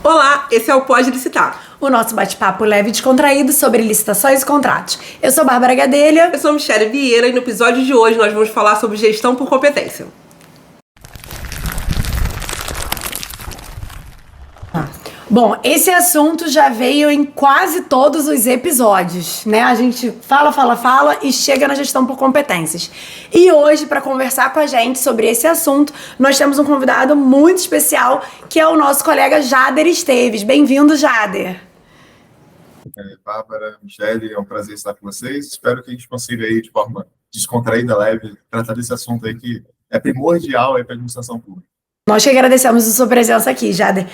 Olá, esse é o Pode Licitar. O nosso bate-papo leve e descontraído sobre licitações e contratos. Eu sou Bárbara Gadelha. Eu sou Michele Vieira e no episódio de hoje nós vamos falar sobre gestão por competência. Bom, esse assunto já veio em quase todos os episódios, né? A gente fala e chega na gestão por competências. E hoje, para conversar com a gente sobre esse assunto, nós temos um convidado muito especial, que é o nosso colega Jader Esteves. Bem-vindo, Jader. Bárbara, Michele, é um prazer estar com vocês. Espero que a gente consiga aí, de forma descontraída, leve, tratar desse assunto aí que é primordial para a administração pública. Nós que agradecemos a sua presença aqui, Jader.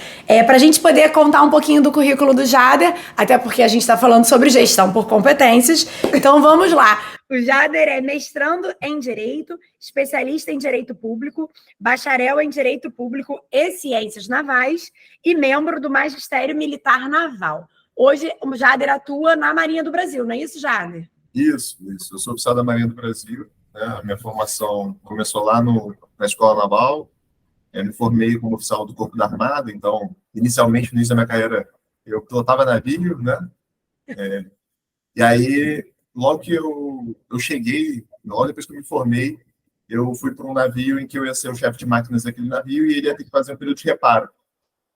Para a gente poder contar um pouquinho do currículo do Jader, até porque a gente está falando sobre gestão por competências, então vamos lá. O Jader é mestrando em Direito, especialista em Direito Público, bacharel em Direito Público e Ciências Navais e membro do Magistério Militar Naval. Hoje, o Jader atua na Marinha do Brasil, não é isso, Jader? Isso. Eu sou oficial da Marinha do Brasil, né? A minha formação começou lá na Escola Naval. Eu me formei como oficial do Corpo da Armada, então, inicialmente, no início da minha carreira, eu pilotava navio, né? E aí, logo que eu cheguei, logo depois que eu me formei, eu fui para um navio em que eu ia ser o chefe de máquinas daquele navio e ele ia ter que fazer um período de reparo.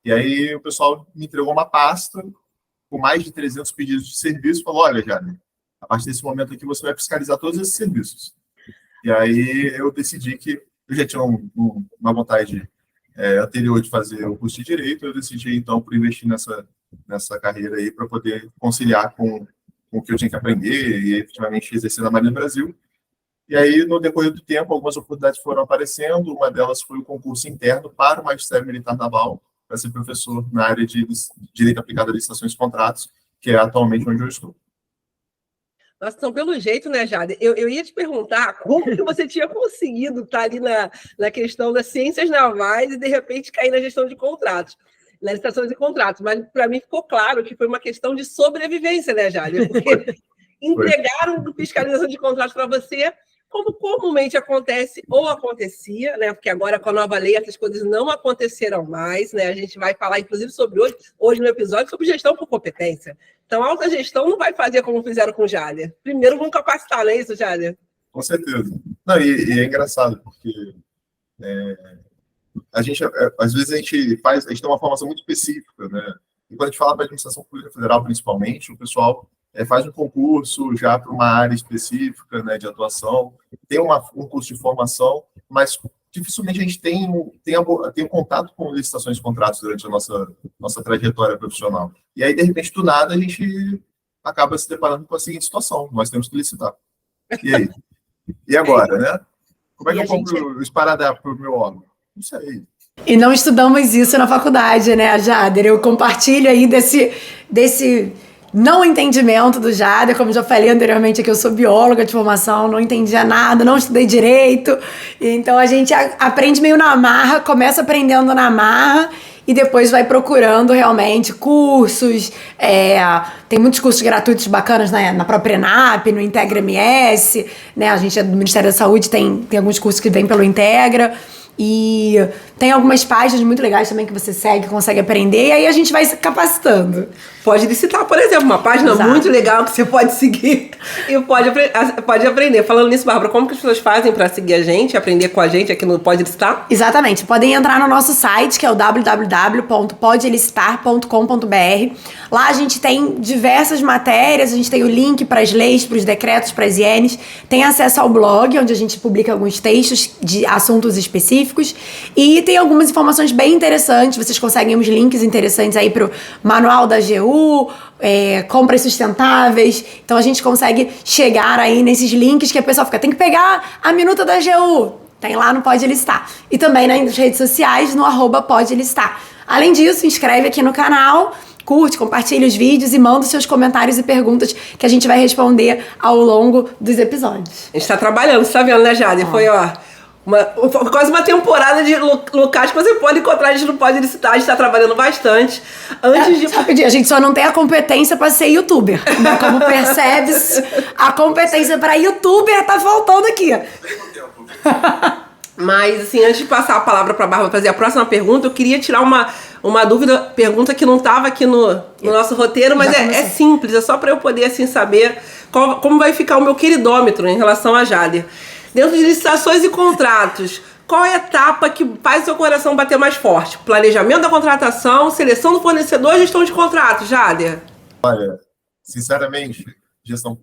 E aí, o pessoal me entregou uma pasta com mais de 300 pedidos de serviço, falou, olha, Jader, a partir desse momento aqui você vai fiscalizar todos esses serviços. E aí, eu decidi que eu já tinha uma vontade anterior de fazer o curso de Direito, eu decidi, então, por investir nessa carreira aí, para poder conciliar com o que eu tinha que aprender e, efetivamente, exercer na Marinha do Brasil. E aí, no decorrer do tempo, algumas oportunidades foram aparecendo, uma delas foi o concurso interno para o Magistério Militar Naval, para ser professor na área de Direito Aplicado a Licitações e Contratos, que é atualmente onde eu estou. Nossa, então, pelo jeito, né, Jade? Eu ia te perguntar como que você tinha conseguido estar ali na questão das ciências navais e, de repente, cair na gestão de contratos, nas licitações e contratos. Mas, para mim, ficou claro que foi uma questão de sobrevivência, né, Jade? Porque entregaram fiscalização de contratos para você, como comumente acontece ou acontecia, né? Porque agora, com a nova lei, essas coisas não aconteceram mais, né? A gente vai falar, inclusive, sobre hoje no episódio, sobre gestão por competência. Então, a alta gestão não vai fazer como fizeram com o Jader. Primeiro vão capacitar, não é isso, Jader? Com certeza. Não, e é engraçado, porque às vezes a gente tem uma formação muito específica, né? E quando a gente fala para a administração pública federal, principalmente, o pessoal faz um concurso já para uma área específica, né, de atuação, tem um curso de formação, mas dificilmente a gente tem um contato com licitações e contratos durante a nossa trajetória profissional. E aí, de repente, do nada, a gente acaba se deparando com a seguinte situação: nós temos que licitar. E aí? E agora, né? Como é que eu compro o esparadrapo para o meu órgão? Não sei. E não estudamos isso na faculdade, né, Jader? Eu compartilho aí desse não entendimento do Jader. Como já falei anteriormente aqui, eu sou bióloga de formação, não entendia nada, não estudei direito. Então a gente aprende meio na marra, começa aprendendo na marra e depois vai procurando realmente cursos. Tem muitos cursos gratuitos bacanas na própria ENAP, no Integra MS, né? A gente é do Ministério da Saúde, tem alguns cursos que vêm pelo Integra. E tem algumas páginas muito legais também que você segue, consegue aprender, e aí a gente vai se capacitando. Pode licitar, por exemplo, uma página Exato. Muito legal que você pode seguir e pode aprender. Falando nisso, Bárbara, como que as pessoas fazem para seguir a gente, aprender com a gente aqui no Pode Licitar? Exatamente, podem entrar no nosso site, que é o www.podelicitar.com.br. Lá a gente tem diversas matérias, a gente tem o link para as leis, para os decretos, para as INs, tem acesso ao blog, onde a gente publica alguns textos de assuntos específicos, e tem algumas informações bem interessantes. Vocês conseguem uns links interessantes aí pro manual da AGU, compras sustentáveis. Então a gente consegue chegar aí nesses links que a pessoa fica, tem que pegar a minuta da AGU. Tem lá no Pode Licitar. E também nas redes sociais, no @PodeLicitar. Além disso, inscreve aqui no canal, curte, compartilha os vídeos e manda os seus comentários e perguntas que a gente vai responder ao longo dos episódios. A gente tá trabalhando, você tá vendo, né, Jade? Foi, quase uma temporada de locais que você pode encontrar. A gente não pode licitar, a gente está trabalhando bastante. Rapidinho, a gente só não tem a competência para ser youtuber, né? Como percebe-se, a competência para youtuber tá faltando aqui. Mas, assim, antes de passar a palavra para a Bárbara fazer a próxima pergunta, eu queria tirar uma pergunta que não estava aqui no nosso roteiro, mas é simples, é só para eu poder, assim, saber como vai ficar o meu queridômetro em relação a Jader. Dentro de licitações e contratos, qual é a etapa que faz o seu coração bater mais forte? Planejamento da contratação, seleção do fornecedor, gestão de contratos, Jader? Sinceramente, gestão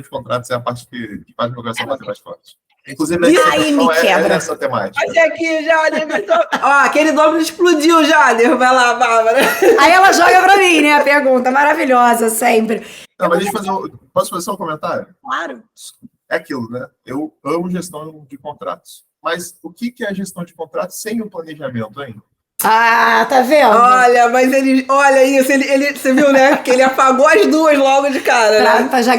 de contratos é a parte que faz o meu coração bater mais forte. Inclusive, aí me quebra essa temática. Olha aqui, Jader. Ó, aquele nome explodiu, Jader. Vai lá, Bárbara. Aí ela joga pra mim, né, a pergunta. Maravilhosa, sempre. Não, mas posso fazer só um comentário? Claro. É aquilo, né? Eu amo gestão de contratos. Mas o que é a gestão de contratos sem o planejamento, hein? Ah, tá vendo? Olha, mas olha isso, você viu, né? Que ele apagou as duas logo de cara, né? Pra já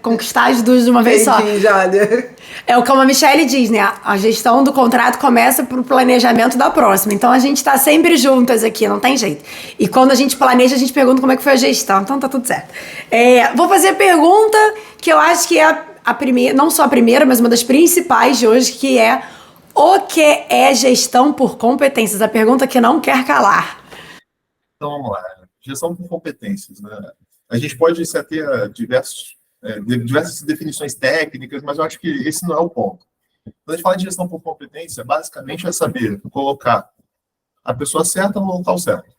conquistar as duas de uma vez só. Jader. É como a Michelle diz, né? A gestão do contrato começa pro planejamento da próxima. Então a gente tá sempre juntas aqui, não tem jeito. E quando a gente planeja, a gente pergunta como é que foi a gestão. Então tá tudo certo. Vou fazer a pergunta que eu acho que é a primeira, não só a primeira, mas uma das principais de hoje, que é: o que é gestão por competências? A pergunta que não quer calar. Então vamos lá. Gestão por competências, né? A gente pode se ater a diversas definições técnicas, mas eu acho que esse não é o ponto. Quando a gente fala de gestão por competência, basicamente é saber colocar a pessoa certa no local certo,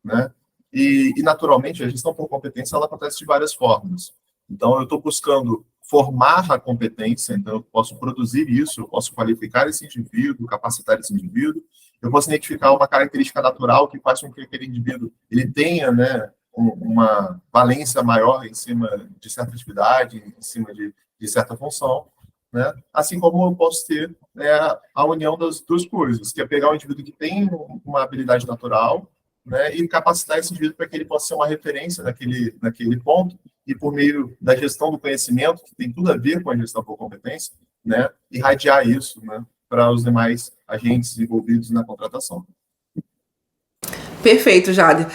né? E naturalmente, a gestão por competência ela acontece de várias formas. Então, eu estou buscando formar a competência, então eu posso produzir isso, eu posso qualificar esse indivíduo, capacitar esse indivíduo, eu posso identificar uma característica natural que faz com que aquele indivíduo ele tenha, né, uma valência maior em cima de certa atividade, em cima de certa função, né? Assim como eu posso ter, né, a união das duas coisas, que é pegar um indivíduo que tem uma habilidade natural, né, e capacitar esse indivíduo para que ele possa ser uma referência naquele ponto, e por meio da gestão do conhecimento, que tem tudo a ver com a gestão por competência, né, irradiar isso, né, para os demais agentes envolvidos na contratação. Perfeito, Jader.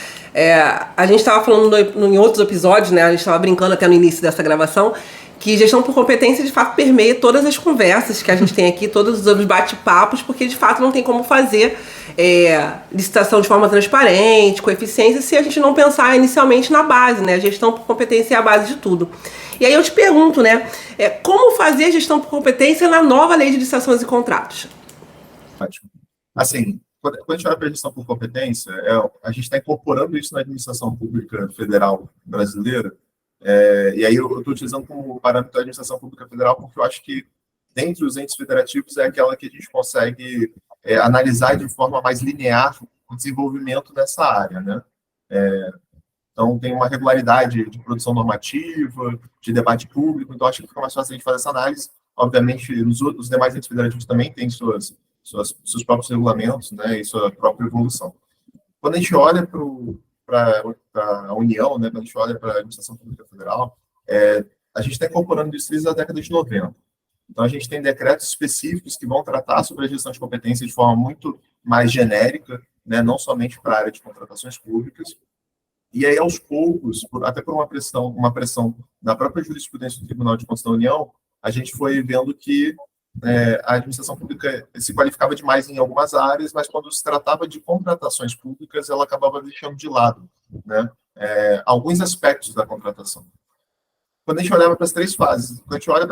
A gente estava falando em outros episódios, né? A gente estava brincando até no início dessa gravação, que gestão por competência, de fato, permeia todas as conversas que a gente tem aqui, todos os bate-papos, porque, de fato, não tem como fazer licitação de forma transparente, com eficiência, se a gente não pensar inicialmente na base, né? A gestão por competência é a base de tudo. E aí eu te pergunto, né? Como fazer a gestão por competência na nova lei de licitações e contratos? Ótimo. Assim, quando a gente olha para a gestão por competência, a gente está incorporando isso na administração pública federal brasileira, e aí eu estou utilizando como parâmetro a administração pública federal porque eu acho que, dentre os entes federativos, é aquela que a gente consegue analisar de forma mais linear o desenvolvimento dessa área, né? Então, tem uma regularidade de produção normativa, de debate público, então acho que fica mais fácil a gente fazer essa análise. Obviamente, os demais entes federativos também têm seus próprios regulamentos, né, e sua própria evolução. Quando a gente olha para a União, né, quando a gente olha para a Administração Pública Federal, a gente está incorporando isso desde a década de 90. Então, a gente tem decretos específicos que vão tratar sobre a gestão de competência de forma muito mais genérica, né, não somente para a área de contratações públicas. E aí, aos poucos, até por uma pressão da própria jurisprudência do Tribunal de Contas da União, a gente foi vendo que a administração pública se qualificava demais em algumas áreas, mas quando se tratava de contratações públicas, ela acabava deixando de lado, né, alguns aspectos da contratação. Quando a gente olha para as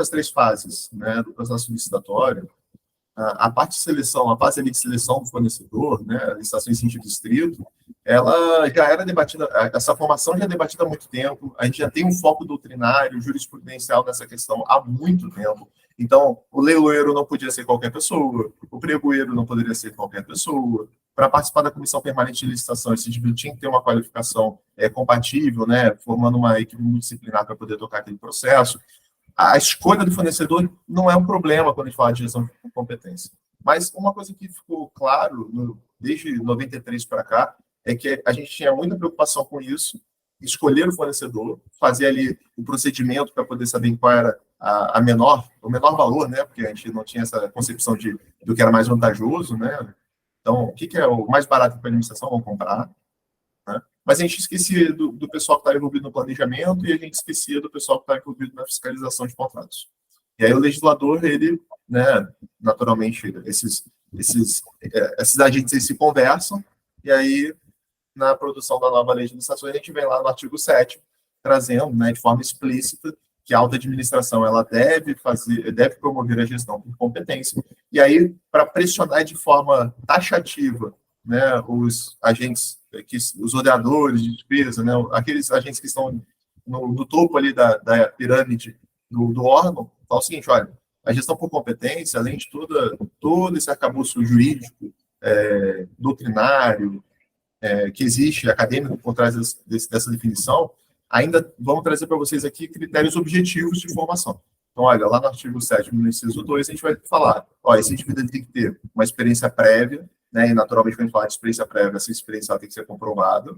três fases, né, do processo licitatório, a parte de seleção, a fase ali de seleção do fornecedor, né, a licitação em sentido estrito, ela já era debatida, essa formação já é debatida há muito tempo, a gente já tem um foco doutrinário, jurisprudencial nessa questão há muito tempo. Então, o leiloeiro não podia ser qualquer pessoa, o pregoeiro não poderia ser qualquer pessoa. Para participar da comissão permanente de licitação, esse indivíduo tinha que ter uma qualificação compatível, né, formando uma equipe multidisciplinar para poder tocar aquele processo. A escolha do fornecedor não é um problema quando a gente fala de gestão de competência. Mas uma coisa que ficou claro desde 93 para cá é que a gente tinha muita preocupação com isso, escolher o fornecedor, fazer ali o procedimento para poder saber qual era o menor valor, né? Porque a gente não tinha essa concepção do que era mais vantajoso, né? Então, o que é o mais barato para a administração? Vamos comprar, né? Mas a gente esquecia do pessoal que está envolvido no planejamento e a gente esquecia do pessoal que está envolvido na fiscalização de contratos. E aí o legislador, ele né? Naturalmente, esses agentes eles se conversam, e aí, na produção da nova lei de licitações, a gente vem lá no artigo 7º, trazendo, né, de forma explícita, que a alta administração ela deve promover a gestão por competência, e aí, para pressionar de forma taxativa, né, os agentes, os ordenadores de despesa, né, aqueles agentes que estão no topo ali da pirâmide do órgão, fala o seguinte, olha, a gestão por competência, além de todo esse arcabouço jurídico, doutrinário, que existe, acadêmico, por trás dessa definição, ainda vamos trazer para vocês aqui critérios objetivos de formação. Então, olha, lá no artigo 7º, no inciso 2, a gente vai falar, ó, esse indivíduo tem que ter uma experiência prévia, né, e naturalmente, quando a gente fala de experiência prévia, essa experiência tem que ser comprovada.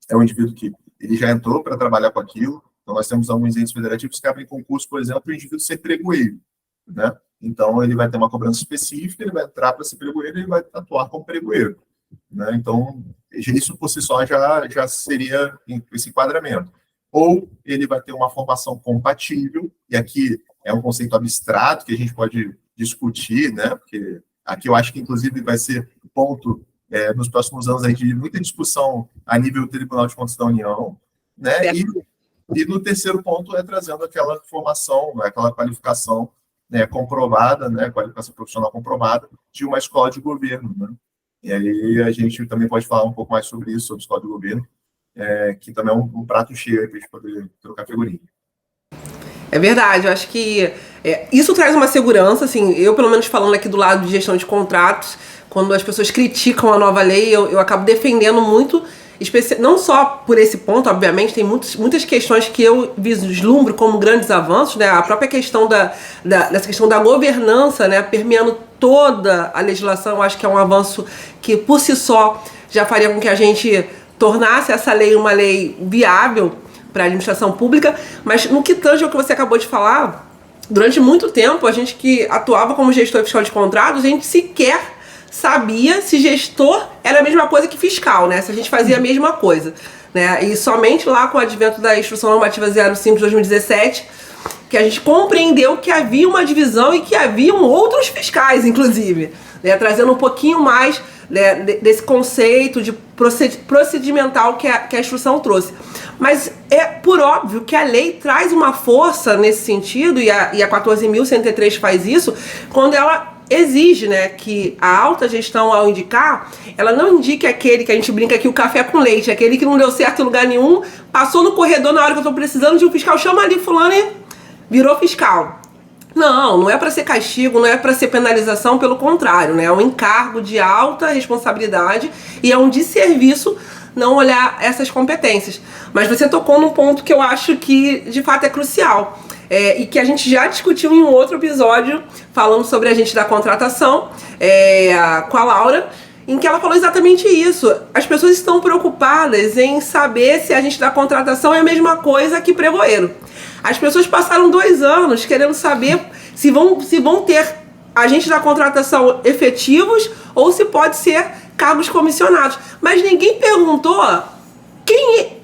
É um indivíduo que ele já entrou para trabalhar com aquilo. Então, nós temos alguns entes federativos que abrem concurso, por exemplo, para o indivíduo ser pregoeiro, né? Então, ele vai ter uma cobrança específica, ele vai entrar para ser pregoeiro e ele vai atuar como pregoeiro, né? Então, isso por si só já seria esse enquadramento. Ou ele vai ter uma formação compatível, e aqui é um conceito abstrato que a gente pode discutir, né? Porque aqui eu acho que, inclusive, vai ser ponto nos próximos anos aí de muita discussão a nível do Tribunal de Contas da União, né? E no terceiro ponto é trazendo aquela formação, aquela qualificação, né, comprovada, né, qualificação profissional comprovada de uma escola de governo, né? E aí a gente também pode falar um pouco mais sobre isso, sobre escola de governo, que também é um prato cheio para a gente poder trocar figurinha. É verdade, eu acho que isso traz uma segurança, assim, eu pelo menos falando aqui do lado de gestão de contratos, quando as pessoas criticam a nova lei, eu acabo defendendo muito, não só por esse ponto, obviamente, tem muitas questões que eu vislumbro como grandes avanços, né? A própria questão dessa questão da governança, né, permeando toda a legislação, eu acho que é um avanço que por si só já faria com que a gente tornasse essa lei uma lei viável para a administração pública, mas no que tange ao que você acabou de falar, durante muito tempo, a gente que atuava como gestor fiscal de contratos, a gente sequer sabia se gestor era a mesma coisa que fiscal, né? Se a gente fazia a mesma coisa, né? E somente lá com o advento da Instrução Normativa 05 de 2017, que a gente compreendeu que havia uma divisão e que haviam outros fiscais, inclusive, né? Trazendo um pouquinho mais, né, desse conceito de procedimental que a instrução trouxe. Mas é por óbvio que a lei traz uma força nesse sentido, e a 14.103 faz isso, quando ela exige, né, que a alta gestão, ao indicar, ela não indique aquele que a gente brinca aqui, o café com leite, aquele que não deu certo em lugar nenhum, passou no corredor na hora que eu tô precisando de um fiscal, chama ali fulano e virou fiscal. Não é para ser castigo, não é para ser penalização, pelo contrário, né? É um encargo de alta responsabilidade e é um desserviço não olhar essas competências. Mas você tocou num ponto que eu acho que de fato é crucial. E que a gente já discutiu em um outro episódio falando sobre agente da contratação com a Laura, em que ela falou exatamente isso. As pessoas estão preocupadas em saber se agente da contratação é a mesma coisa que pregoeiro. As pessoas passaram 2 anos querendo saber se vão ter agentes da contratação efetivos ou se pode ser cargos comissionados. Mas ninguém perguntou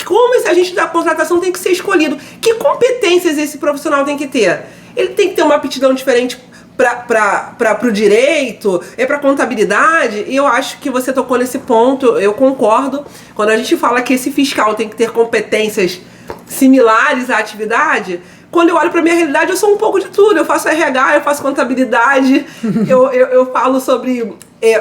como esse agente da contratação tem que ser escolhido. Que competências esse profissional tem que ter? Ele tem que ter uma aptidão diferente para o direito, para a contabilidade. E eu acho que você tocou nesse ponto, eu concordo. Quando a gente fala que esse fiscal tem que ter competências similares à atividade, quando eu olho para a minha realidade, eu sou um pouco de tudo. Eu faço RH, eu faço contabilidade, eu falo sobre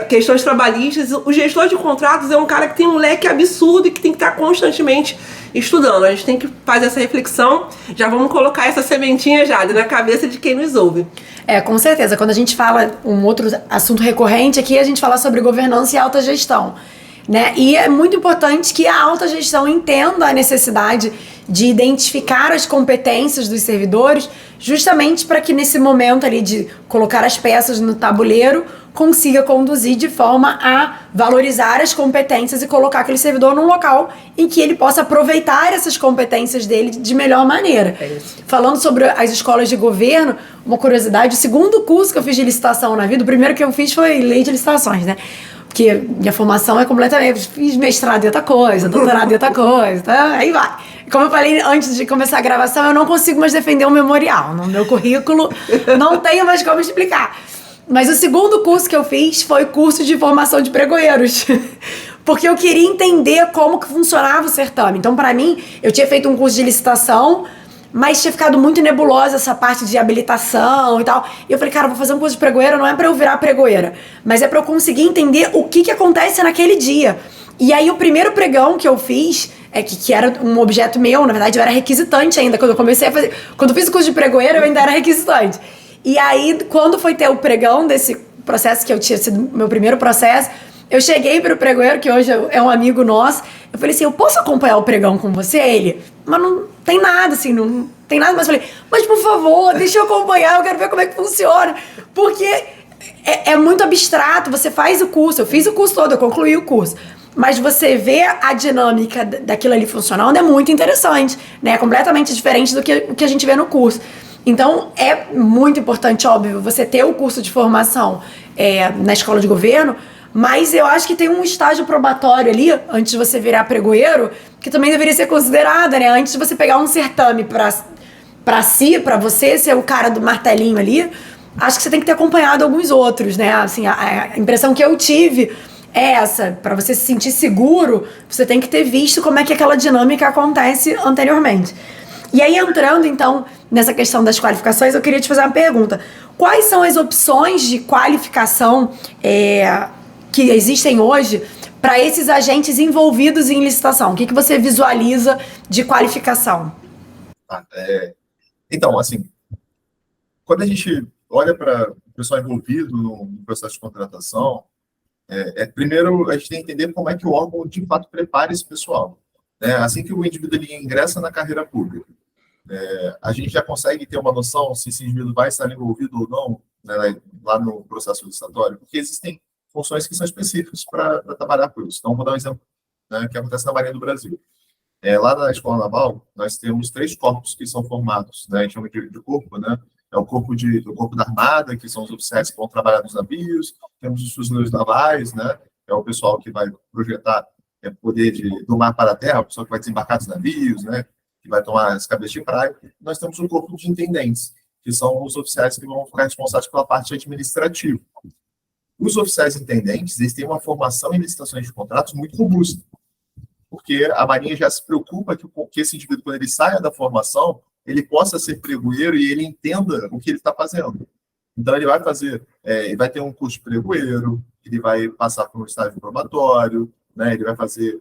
questões trabalhistas. O gestor de contratos é um cara que tem um leque absurdo e que tem que estar constantemente estudando. A gente tem que fazer essa reflexão. Já vamos colocar essa sementinha, Jade, na cabeça de quem nos ouve. Com certeza. Quando a gente fala, um outro assunto recorrente aqui, a gente fala sobre governança e alta gestão, né? E é muito importante que a alta gestão entenda a necessidade de identificar as competências dos servidores, justamente para que nesse momento ali de colocar as peças no tabuleiro, consiga conduzir de forma a valorizar as competências e colocar aquele servidor num local em que ele possa aproveitar essas competências dele de melhor maneira. Falando sobre as escolas de governo, uma curiosidade, o segundo curso que eu fiz de licitação na vida, o primeiro que eu fiz foi lei de licitações, né? porque minha formação é completamente... Fiz mestrado em outra coisa, doutorado em outra coisa, tá? Aí vai. Como eu falei antes de começar a gravação, eu não consigo mais defender o memorial. No meu currículo, não tenho mais como explicar. Mas o segundo curso que eu fiz foi curso de formação de pregoeiros. Porque eu queria entender como que funcionava o certame. Então, para mim, eu tinha feito um curso de licitação, mas tinha ficado muito nebulosa essa parte de habilitação e tal. E eu falei, cara, eu vou fazer um curso de pregoeira, não é pra eu virar pregoeira, mas é pra eu conseguir entender o que acontece naquele dia. E aí, o primeiro pregão que eu fiz, que era um objeto meu, na verdade, eu era requisitante ainda, quando eu comecei a fazer... Quando eu fiz o curso de pregoeira, eu ainda era requisitante. E aí, quando foi ter o pregão desse processo, que eu tinha sido meu primeiro processo, eu cheguei pro pregoeiro, que hoje é um amigo nosso, eu falei assim, eu posso acompanhar o pregão com você? Ele, mas não tem nada, assim, não tem nada. Mas eu falei, mas por favor, deixa eu acompanhar, eu quero ver como é que funciona. Porque é muito abstrato, você faz o curso, eu fiz o curso todo, eu concluí o curso. Mas você vê a dinâmica daquilo ali funcionando é muito interessante, né? É completamente diferente do que a gente vê no curso. Então, é muito importante, óbvio, você ter o curso de formação na escola de governo, mas eu acho que tem um estágio probatório ali, antes de você virar pregoeiro, que também deveria ser considerada, né? Antes de você pegar um certame pra você ser o cara do martelinho ali, acho que você tem que ter acompanhado alguns outros, né? Assim, a impressão que eu tive é essa. Pra você se sentir seguro, você tem que ter visto como é que aquela dinâmica acontece anteriormente. E aí, entrando, então, nessa questão das qualificações, eu queria te fazer uma pergunta. Quais são as opções de qualificação que existem hoje para esses agentes envolvidos em licitação? O que você visualiza de qualificação? Então, assim, quando a gente olha para o pessoal envolvido no processo de contratação, primeiro a gente tem que entender como é que o órgão, de fato, prepara esse pessoal. Né? Assim que o indivíduo ele ingressa na carreira pública, a gente já consegue ter uma noção se esse indivíduo vai estar envolvido ou não, né, lá no processo licitatório, porque existem funções que são específicas para trabalhar com isso. Então, vou dar um exemplo, né, que acontece na Marinha do Brasil. Lá na Escola Naval, nós temos 3 corpos que são formados, né, a gente chama de corpo, né? É o corpo da Armada, que são os oficiais que vão trabalhar nos navios, temos os fuzileiros navais, né? É o pessoal que vai projetar poder do mar para a terra, o pessoal que vai desembarcar dos navios, né? Que vai tomar as cabeças de praia. Nós temos o corpo de intendentes, que são os oficiais que vão ficar responsáveis pela parte administrativa. Os oficiais intendentes, eles têm uma formação em licitações de contratos muito robusta, porque a Marinha já se preocupa que esse indivíduo, quando ele saia da formação, ele possa ser pregoeiro e ele entenda o que ele está fazendo. Então, ele vai fazer, ele vai ter um curso de pregoeiro, ele vai passar por um estágio probatório, né, ele vai fazer,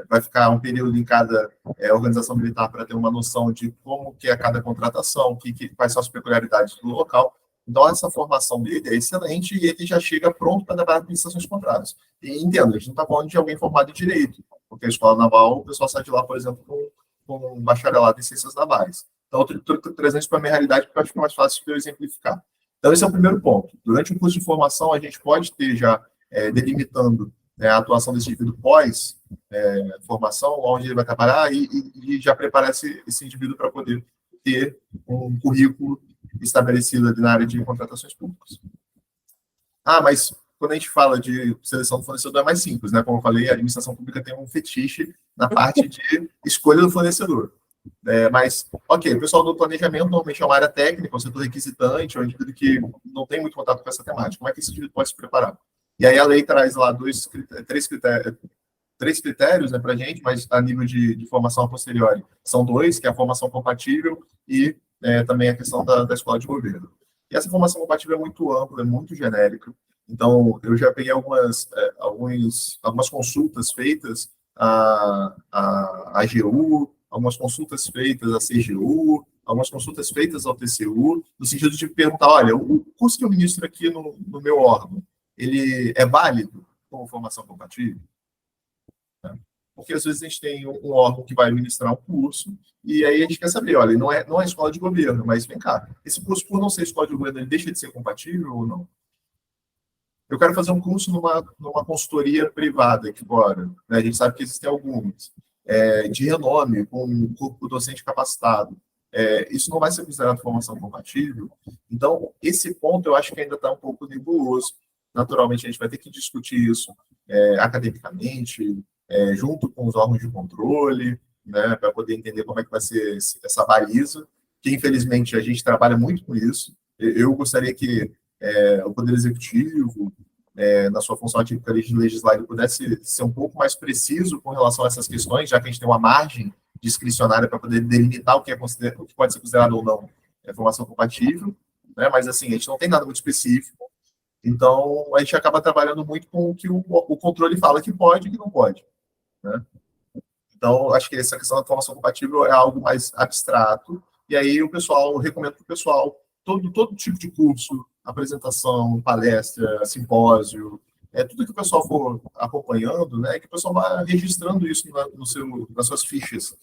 vai ficar um período em cada organização militar para ter uma noção de como que é cada contratação, quais são as peculiaridades do local. Então, essa formação dele é excelente e ele já chega pronto para trabalhar com licitações de contratos. E entendo, a gente não está falando de alguém formado em Direito, porque a Escola Naval, o pessoal sai de lá, por exemplo, com um bacharelado em Ciências Navais. Então, eu estou trazendo isso para a minha realidade, porque eu acho que é mais fácil de eu exemplificar. Então, esse é o primeiro ponto. Durante o curso de formação, a gente pode ter já delimitando a atuação desse indivíduo pós-formação, onde ele vai trabalhar, e já preparar esse indivíduo para poder ter um currículo estabelecido ali na área de contratações públicas. Mas quando a gente fala de seleção do fornecedor é mais simples, né? Como eu falei, a administração pública tem um fetiche na parte de escolha do fornecedor. Mas, ok, o pessoal do planejamento normalmente é uma área técnica, um setor requisitante, é um indivíduo que não tem muito contato com essa temática. Como é que esse indivíduo pode se preparar? E aí a lei traz lá três critérios, né, para a gente, mas a nível de formação a posteriori são 2, que é a formação compatível e também a questão da escola de governo. E essa formação compatível é muito ampla, é muito genérica. Então, eu já peguei algumas consultas feitas à AGU, algumas consultas feitas à CGU, algumas consultas feitas ao TCU, no sentido de perguntar, olha, o curso que eu ministro aqui no meu órgão, ele é válido como formação compatível? Porque às vezes a gente tem um órgão que vai ministrar um curso, e aí a gente quer saber, olha, não é escola de governo, mas vem cá, esse curso, por não ser escola de governo, ele deixa de ser compatível ou não? Eu quero fazer um curso numa consultoria privada aqui fora, né? A gente sabe que existem algumas, de renome, com um corpo docente capacitado. Isso não vai ser considerado formação compatível. Então, esse ponto eu acho que ainda está um pouco nebuloso. naturalmente a gente vai ter que discutir isso academicamente, junto com os órgãos de controle, né, para poder entender como é que vai ser essa baliza, que infelizmente a gente trabalha muito com isso. Eu gostaria que o Poder Executivo, na sua função atípica de legislar, ele pudesse ser um pouco mais preciso com relação a essas questões, já que a gente tem uma margem discricionária para poder delimitar o que pode ser considerado ou não formação compatível, né? Mas assim, a gente não tem nada muito específico, então a gente acaba trabalhando muito com o que o controle fala que pode e que não pode, né? Então, acho que essa questão da formação compatível é algo mais abstrato, e aí eu recomendo para o pessoal todo tipo de curso, apresentação, palestra, simpósio, tudo que o pessoal for acompanhando, né, que o pessoal vá registrando isso nas suas fichas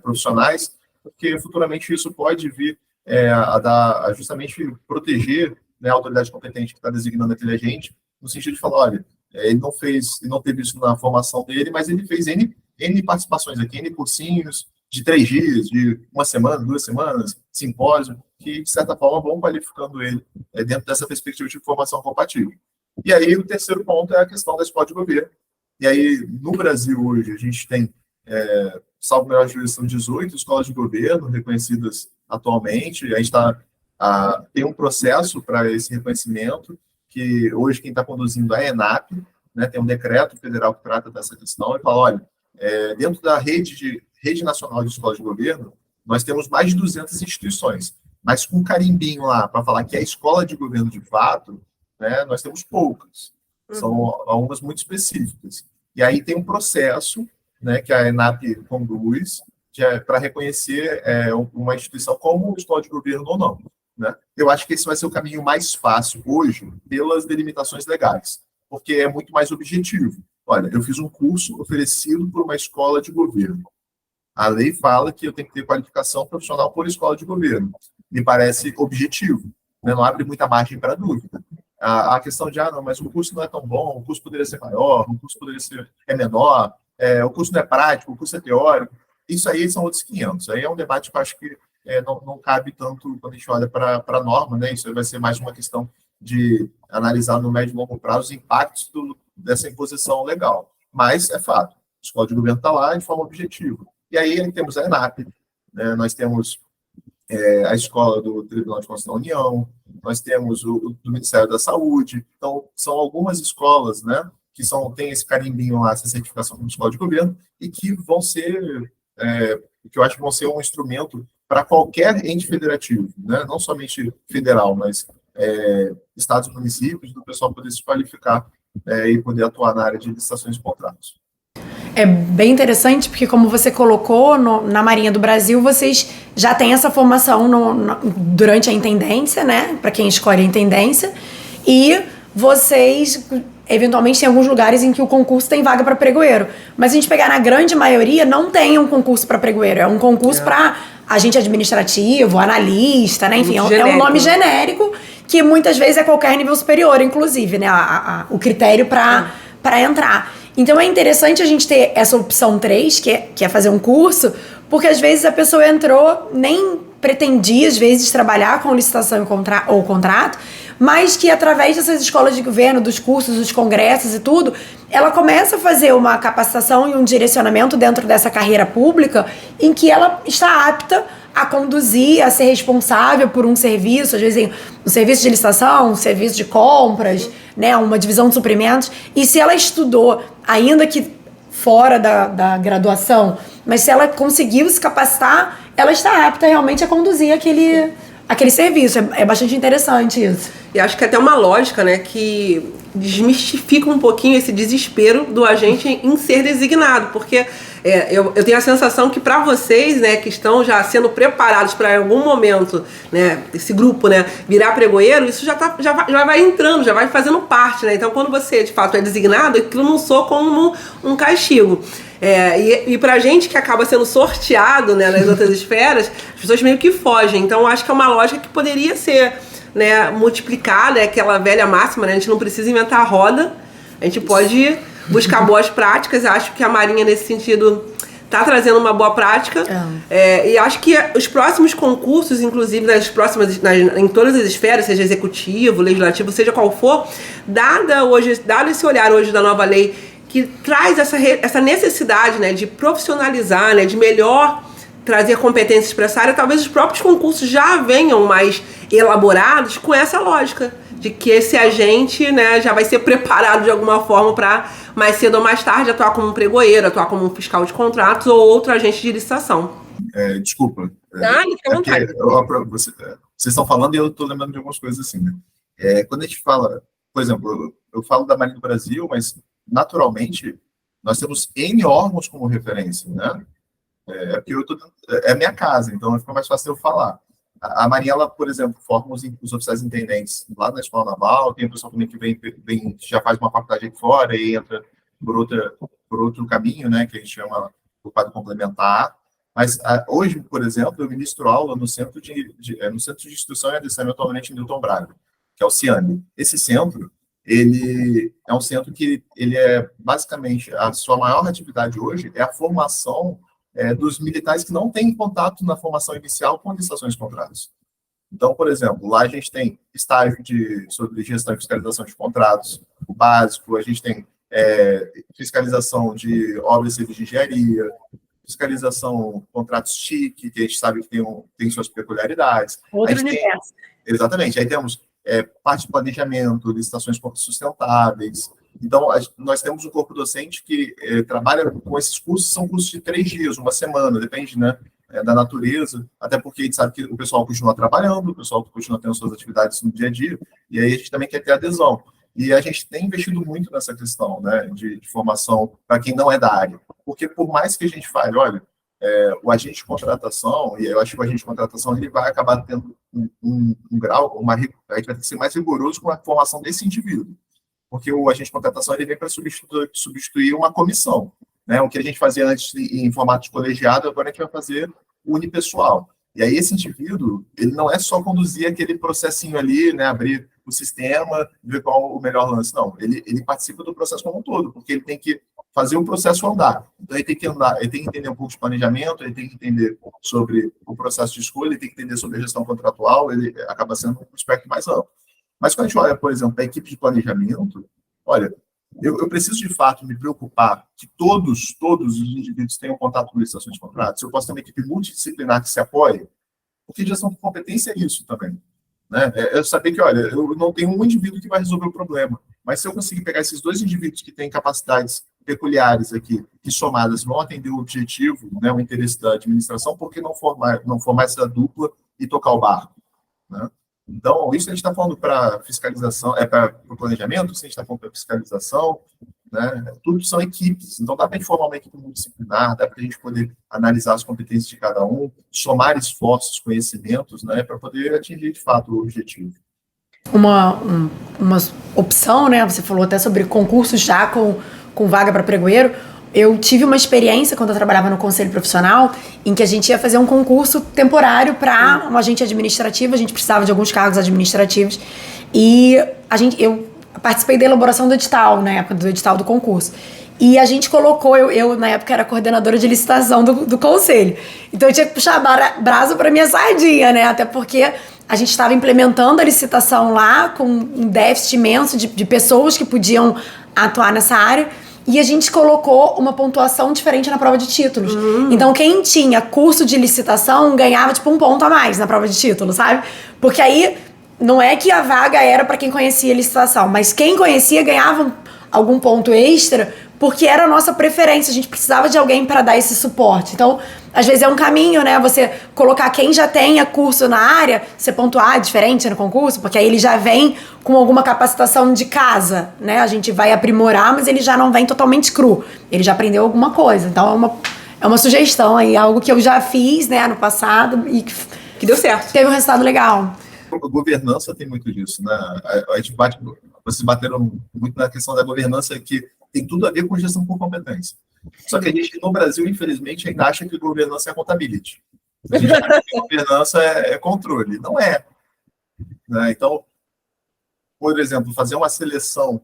profissionais, porque futuramente isso pode vir a justamente proteger, né, a autoridade competente que está designando aquele agente, no sentido de falar, olha, ele não teve isso na formação dele, mas ele fez N participações aqui, N cursinhos, de 3 dias, de 1 semana, 2 semanas, simpósio, que, de certa forma, vão qualificando ele dentro dessa perspectiva de formação compatível. E aí, o terceiro ponto é a questão da escola de governo. E aí, no Brasil, hoje, a gente tem, salvo melhor juízo, são 18 escolas de governo reconhecidas atualmente. A gente tem um processo para esse reconhecimento, que hoje quem está conduzindo é a ENAP, né, tem um decreto federal que trata dessa questão, e fala, olha, dentro da rede nacional de escolas de governo, nós temos mais de 200 instituições, mas com um carimbinho lá para falar que é escola de governo de fato, né, nós temos poucas. São algumas muito específicas. E aí tem um processo, né, que a ENAP conduz para reconhecer uma instituição como escola de governo ou não, né? Eu acho que esse vai ser o caminho mais fácil hoje, pelas delimitações legais, porque é muito mais objetivo. Olha, eu fiz um curso oferecido por uma escola de governo. A lei fala que eu tenho que ter qualificação profissional por escola de governo. Me parece objetivo, né? Não abre muita margem para dúvida. A questão de, não, mas o curso não é tão bom, o curso poderia ser maior, o curso poderia ser menor, o curso não é prático, o curso é teórico. Isso aí são outros 500. Aí é um debate que eu acho que não cabe tanto quando a gente olha para a norma, né? Isso vai ser mais uma questão de analisar no médio e longo prazo os impactos dessa imposição legal. Mas é fato, a escola de governo está lá de forma objetiva. E aí temos a ENAP, né? Nós temos a escola do Tribunal de Contas da União, nós temos o do Ministério da Saúde. Então, são algumas escolas, né, que têm esse carimbinho lá, essa certificação como escola de governo, e que vão ser, que eu acho que vão ser um instrumento para qualquer ente federativo, né, não somente federal, mas estados e municípios, do pessoal poder se qualificar e poder atuar na área de licitações e contratos. É bem interessante, porque como você colocou, na Marinha do Brasil, vocês já têm essa formação durante a intendência, né? Para quem escolhe a intendência. E vocês, eventualmente, tem alguns lugares em que o concurso tem vaga para pregoeiro. Mas se a gente pegar na grande maioria, não tem um concurso para pregoeiro. É um concurso para agente administrativo, analista, né? Enfim, é um nome genérico que muitas vezes é qualquer nível superior, inclusive, né? O critério para entrar. Então é interessante a gente ter essa opção 3, que é fazer um curso, porque às vezes a pessoa entrou, nem pretendia às vezes trabalhar com licitação ou contrato, mas que através dessas escolas de governo, dos cursos, dos congressos e tudo, ela começa a fazer uma capacitação e um direcionamento dentro dessa carreira pública em que ela está apta a conduzir, a ser responsável por um serviço, às vezes um serviço de licitação, um serviço de compras, né, uma divisão de suprimentos. E se ela estudou, ainda que fora da graduação, mas se ela conseguiu se capacitar, ela está apta realmente a conduzir aquele serviço. É bastante interessante isso. E acho que é até uma lógica, né, que desmistifica um pouquinho esse desespero do agente em ser designado, porque eu tenho a sensação que para vocês, né, que estão já sendo preparados para em algum momento, né, esse grupo, né, virar pregoeiro, isso já vai entrando, já vai fazendo parte, né? Então, quando você de fato é designado, aquilo não soa como um castigo. E pra gente que acaba sendo sorteado, né, nas outras esferas, as pessoas meio que fogem. Então, eu acho que é uma lógica que poderia ser, né, multiplicar, né, aquela velha máxima, né, a gente não precisa inventar a roda, a gente pode buscar boas práticas. Eu acho que a Marinha, nesse sentido, está trazendo uma boa prática. E acho que os próximos concursos, inclusive em todas as esferas, seja executivo, legislativo, seja qual for, dado esse olhar hoje da nova lei, que traz essa necessidade, né, de profissionalizar, né, de melhor trazer competências para essa área, talvez os próprios concursos já venham mais elaborados com essa lógica, de que esse agente, né, já vai ser preparado de alguma forma para, mais cedo ou mais tarde, atuar como um pregoeiro, atuar como um fiscal de contratos ou outro agente de licitação. Desculpa. Fica à vontade. Vocês estão falando e eu estou lembrando de algumas coisas assim, né? Quando a gente fala, por exemplo, eu falo da Marinha do Brasil, mas, naturalmente, nós temos N órgãos como referência, né? Porque é minha casa, então fica mais fácil eu falar. A Marinha, ela, por exemplo, forma os oficiais intendentes lá na Escola Naval, tem a pessoa também que vem já faz uma faculdade aqui fora e entra por outro caminho, né, que a gente chama o quadro complementar. Mas hoje, por exemplo, eu ministro aula no Centro de Instrução e Adestramento Almirante Newton Braga, que é o CIANE. Esse centro, ele é um centro que ele é, basicamente, a sua maior atividade hoje é a formação dos militares que não têm contato na formação inicial com licitações de contratos. Então, por exemplo, lá a gente tem estágio sobre gestão e fiscalização de contratos, o básico, a gente tem fiscalização de obras civis de engenharia, fiscalização de contratos TIC, que a gente sabe que tem suas peculiaridades. Outro universo. Exatamente. Aí temos parte de planejamento, licitações sustentáveis. Então, nós temos um corpo docente que trabalha com esses cursos, são cursos de 3 dias, uma semana, depende, né, da natureza, até porque a gente sabe que o pessoal continua trabalhando, o pessoal continua tendo suas atividades no dia a dia, e aí a gente também quer ter adesão. E a gente tem investido muito nessa questão, né, de formação para quem não é da área. Porque por mais que a gente fale, olha, o agente de contratação, e eu acho que o agente de contratação ele vai acabar tendo um grau, a gente vai ter que ser mais rigoroso com a formação desse indivíduo. Porque o agente de contratação ele vem para substituir uma comissão, né? O que a gente fazia antes em formato de colegiado, agora a gente vai fazer unipessoal. E aí esse indivíduo, ele não é só conduzir aquele processinho ali, né, abrir o sistema, ver qual o melhor lance, não. Ele participa do processo como um todo, porque ele tem que fazer o processo andar. Então ele tem que andar, ele tem que entender um pouco de planejamento, ele tem que entender sobre o processo de escolha, ele tem que entender sobre a gestão contratual, ele acaba sendo um aspecto mais amplo. Mas quando a gente olha, por exemplo, a equipe de planejamento, olha, eu preciso de fato me preocupar que todos os indivíduos tenham contato com licitações de contratos. Eu posso ter uma equipe multidisciplinar que se apoie, porque gestão de competência é isso também. Né? É saber que, olha, eu não tenho um indivíduo que vai resolver o problema, mas se eu conseguir pegar esses 2 indivíduos que têm capacidades peculiares aqui, que somadas vão atender o objetivo, né, o interesse da administração, por que não formar essa dupla e tocar o barco? Né? Então, isso a gente está falando para fiscalização, para o planejamento, isso a gente está falando para fiscalização, né? Tudo são equipes. Então, dá para a gente formar uma equipe multidisciplinar, dá para a gente poder analisar as competências de cada um, somar esforços, conhecimentos, né, para poder atingir, de fato, o objetivo. Uma opção, né? Você falou até sobre concursos já com vaga para pregoeiro. Eu tive uma experiência quando eu trabalhava no conselho profissional em que a gente ia fazer um concurso temporário para um agente administrativo, a gente precisava de alguns cargos administrativos e eu participei da elaboração do edital, na época do edital do concurso. E a gente colocou, eu na época era coordenadora de licitação do conselho, então eu tinha que puxar brasa para minha sardinha, né, até porque a gente estava implementando a licitação lá com um déficit imenso de pessoas que podiam atuar nessa área. E a gente colocou uma pontuação diferente na prova de títulos. Então, quem tinha curso de licitação ganhava, tipo, 1 ponto a mais na prova de título, sabe? Porque aí, não é que a vaga era para quem conhecia a licitação, mas quem conhecia ganhava algum ponto extra, porque era a nossa preferência. A gente precisava de alguém para dar esse suporte. Então, às vezes é um caminho, né? Você colocar quem já tenha curso na área, você pontuar diferente no concurso, porque aí ele já vem com alguma capacitação de casa, né? A gente vai aprimorar, mas ele já não vem totalmente cru. Ele já aprendeu alguma coisa. Então, é uma sugestão aí, algo que eu já fiz, né, no passado e que deu certo. Teve um resultado legal. A governança tem muito disso, né? A gente vocês bateram muito na questão da governança, que tem tudo a ver com gestão por competência. Só que a gente, no Brasil, infelizmente, ainda acha que governança é contabilidade. A gente acha que governança é controle. Não é. Né? Então, por exemplo, fazer uma seleção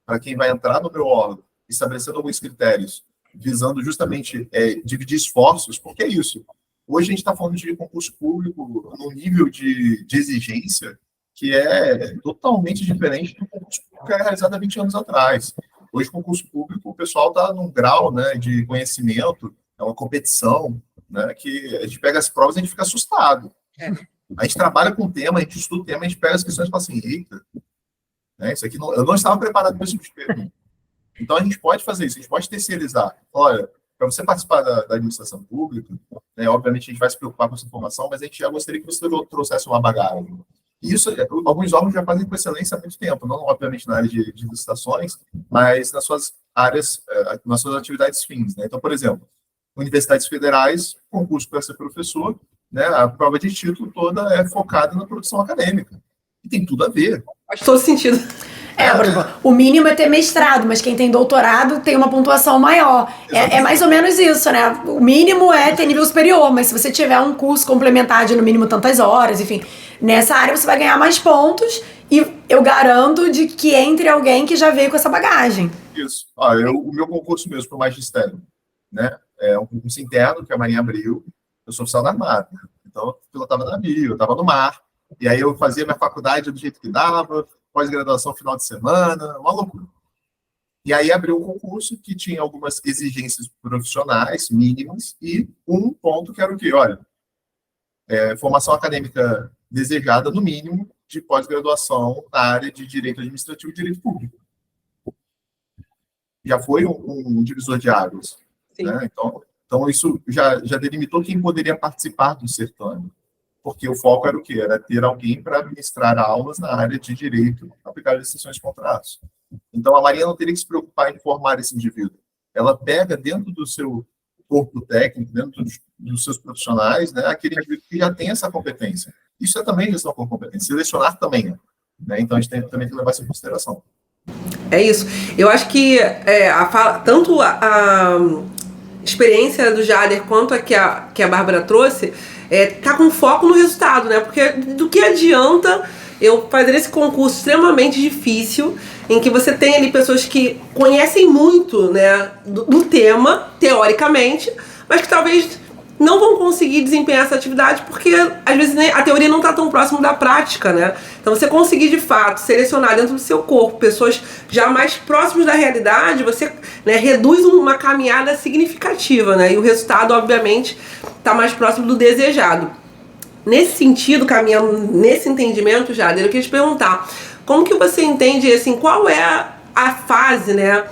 para quem vai entrar no meu órgão, estabelecendo alguns critérios, visando justamente dividir esforços, porque é isso. Hoje a gente está falando de concurso público num nível de exigência que é totalmente diferente do concurso público que era realizado há 20 anos atrás. Hoje, concurso público, o pessoal está num grau, né, de conhecimento, é uma competição, né, que a gente pega as provas e a gente fica assustado. A gente trabalha com o tema, a gente estuda o tema, a gente pega as questões e fala assim, eita, né, isso aqui eu não estava preparado para esse tipo de pergunta. Então, a gente pode fazer isso, a gente pode terceirizar. Olha, para você participar da administração pública, né, obviamente a gente vai se preocupar com essa informação, mas a gente já gostaria que você trouxesse uma bagagem. E isso, alguns órgãos já fazem com excelência há muito tempo, não obviamente na área de licitações, mas nas suas áreas, nas suas atividades fins. Né? Então, por exemplo, universidades federais, concurso para ser professor, né, a prova de título toda é focada na produção acadêmica. E tem tudo a ver. Faz todo sentido. Bruno, o mínimo é ter mestrado, mas quem tem doutorado tem uma pontuação maior. É mais ou menos isso, né? O mínimo é ter nível superior, mas se você tiver um curso complementar de no mínimo tantas horas, enfim, nessa área você vai ganhar mais pontos e eu garanto de que entre alguém que já veio com essa bagagem. Isso. O meu concurso mesmo para o magistério, né? É um concurso interno que a Marinha abriu. Eu sou oficial da Armada, então eu pilotava navio, eu estava no mar, e aí eu fazia minha faculdade do jeito que dava, pós-graduação final de semana, uma loucura. E aí abriu um concurso que tinha algumas exigências profissionais mínimas e um ponto que era o quê? Olha, formação acadêmica desejada, no mínimo, de pós-graduação na área de direito administrativo e direito público. Já foi um divisor de águas. Né? Então, isso já delimitou quem poderia participar do certame. Porque o foco era o quê? Era ter alguém para ministrar aulas na área de direito aplicado às licitações de contratos. Então, a Marinha não teria que se preocupar em formar esse indivíduo. Ela pega dentro do seu corpo técnico, dentro dos seus profissionais, né, aquele indivíduo que já tem essa competência. Isso é também gestão por competência. Selecionar também. Né? Então, a gente tem também que levar isso em consideração. É isso. Eu acho que tanto a experiência do Jader quanto a que a Bárbara trouxe tá com foco no resultado, né? Porque do que adianta eu fazer esse concurso extremamente difícil, em que você tem ali pessoas que conhecem muito, né, do tema, teoricamente, mas que talvez não vão conseguir desempenhar essa atividade porque, às vezes, a teoria não está tão próximo da prática, né? Então, você conseguir, de fato, selecionar dentro do seu corpo pessoas já mais próximas da realidade, você, né, reduz uma caminhada significativa, né? E o resultado, obviamente, está mais próximo do desejado. Nesse sentido, caminhando nesse entendimento, Jader, eu queria te perguntar, como que você entende, assim, qual é a fase, né,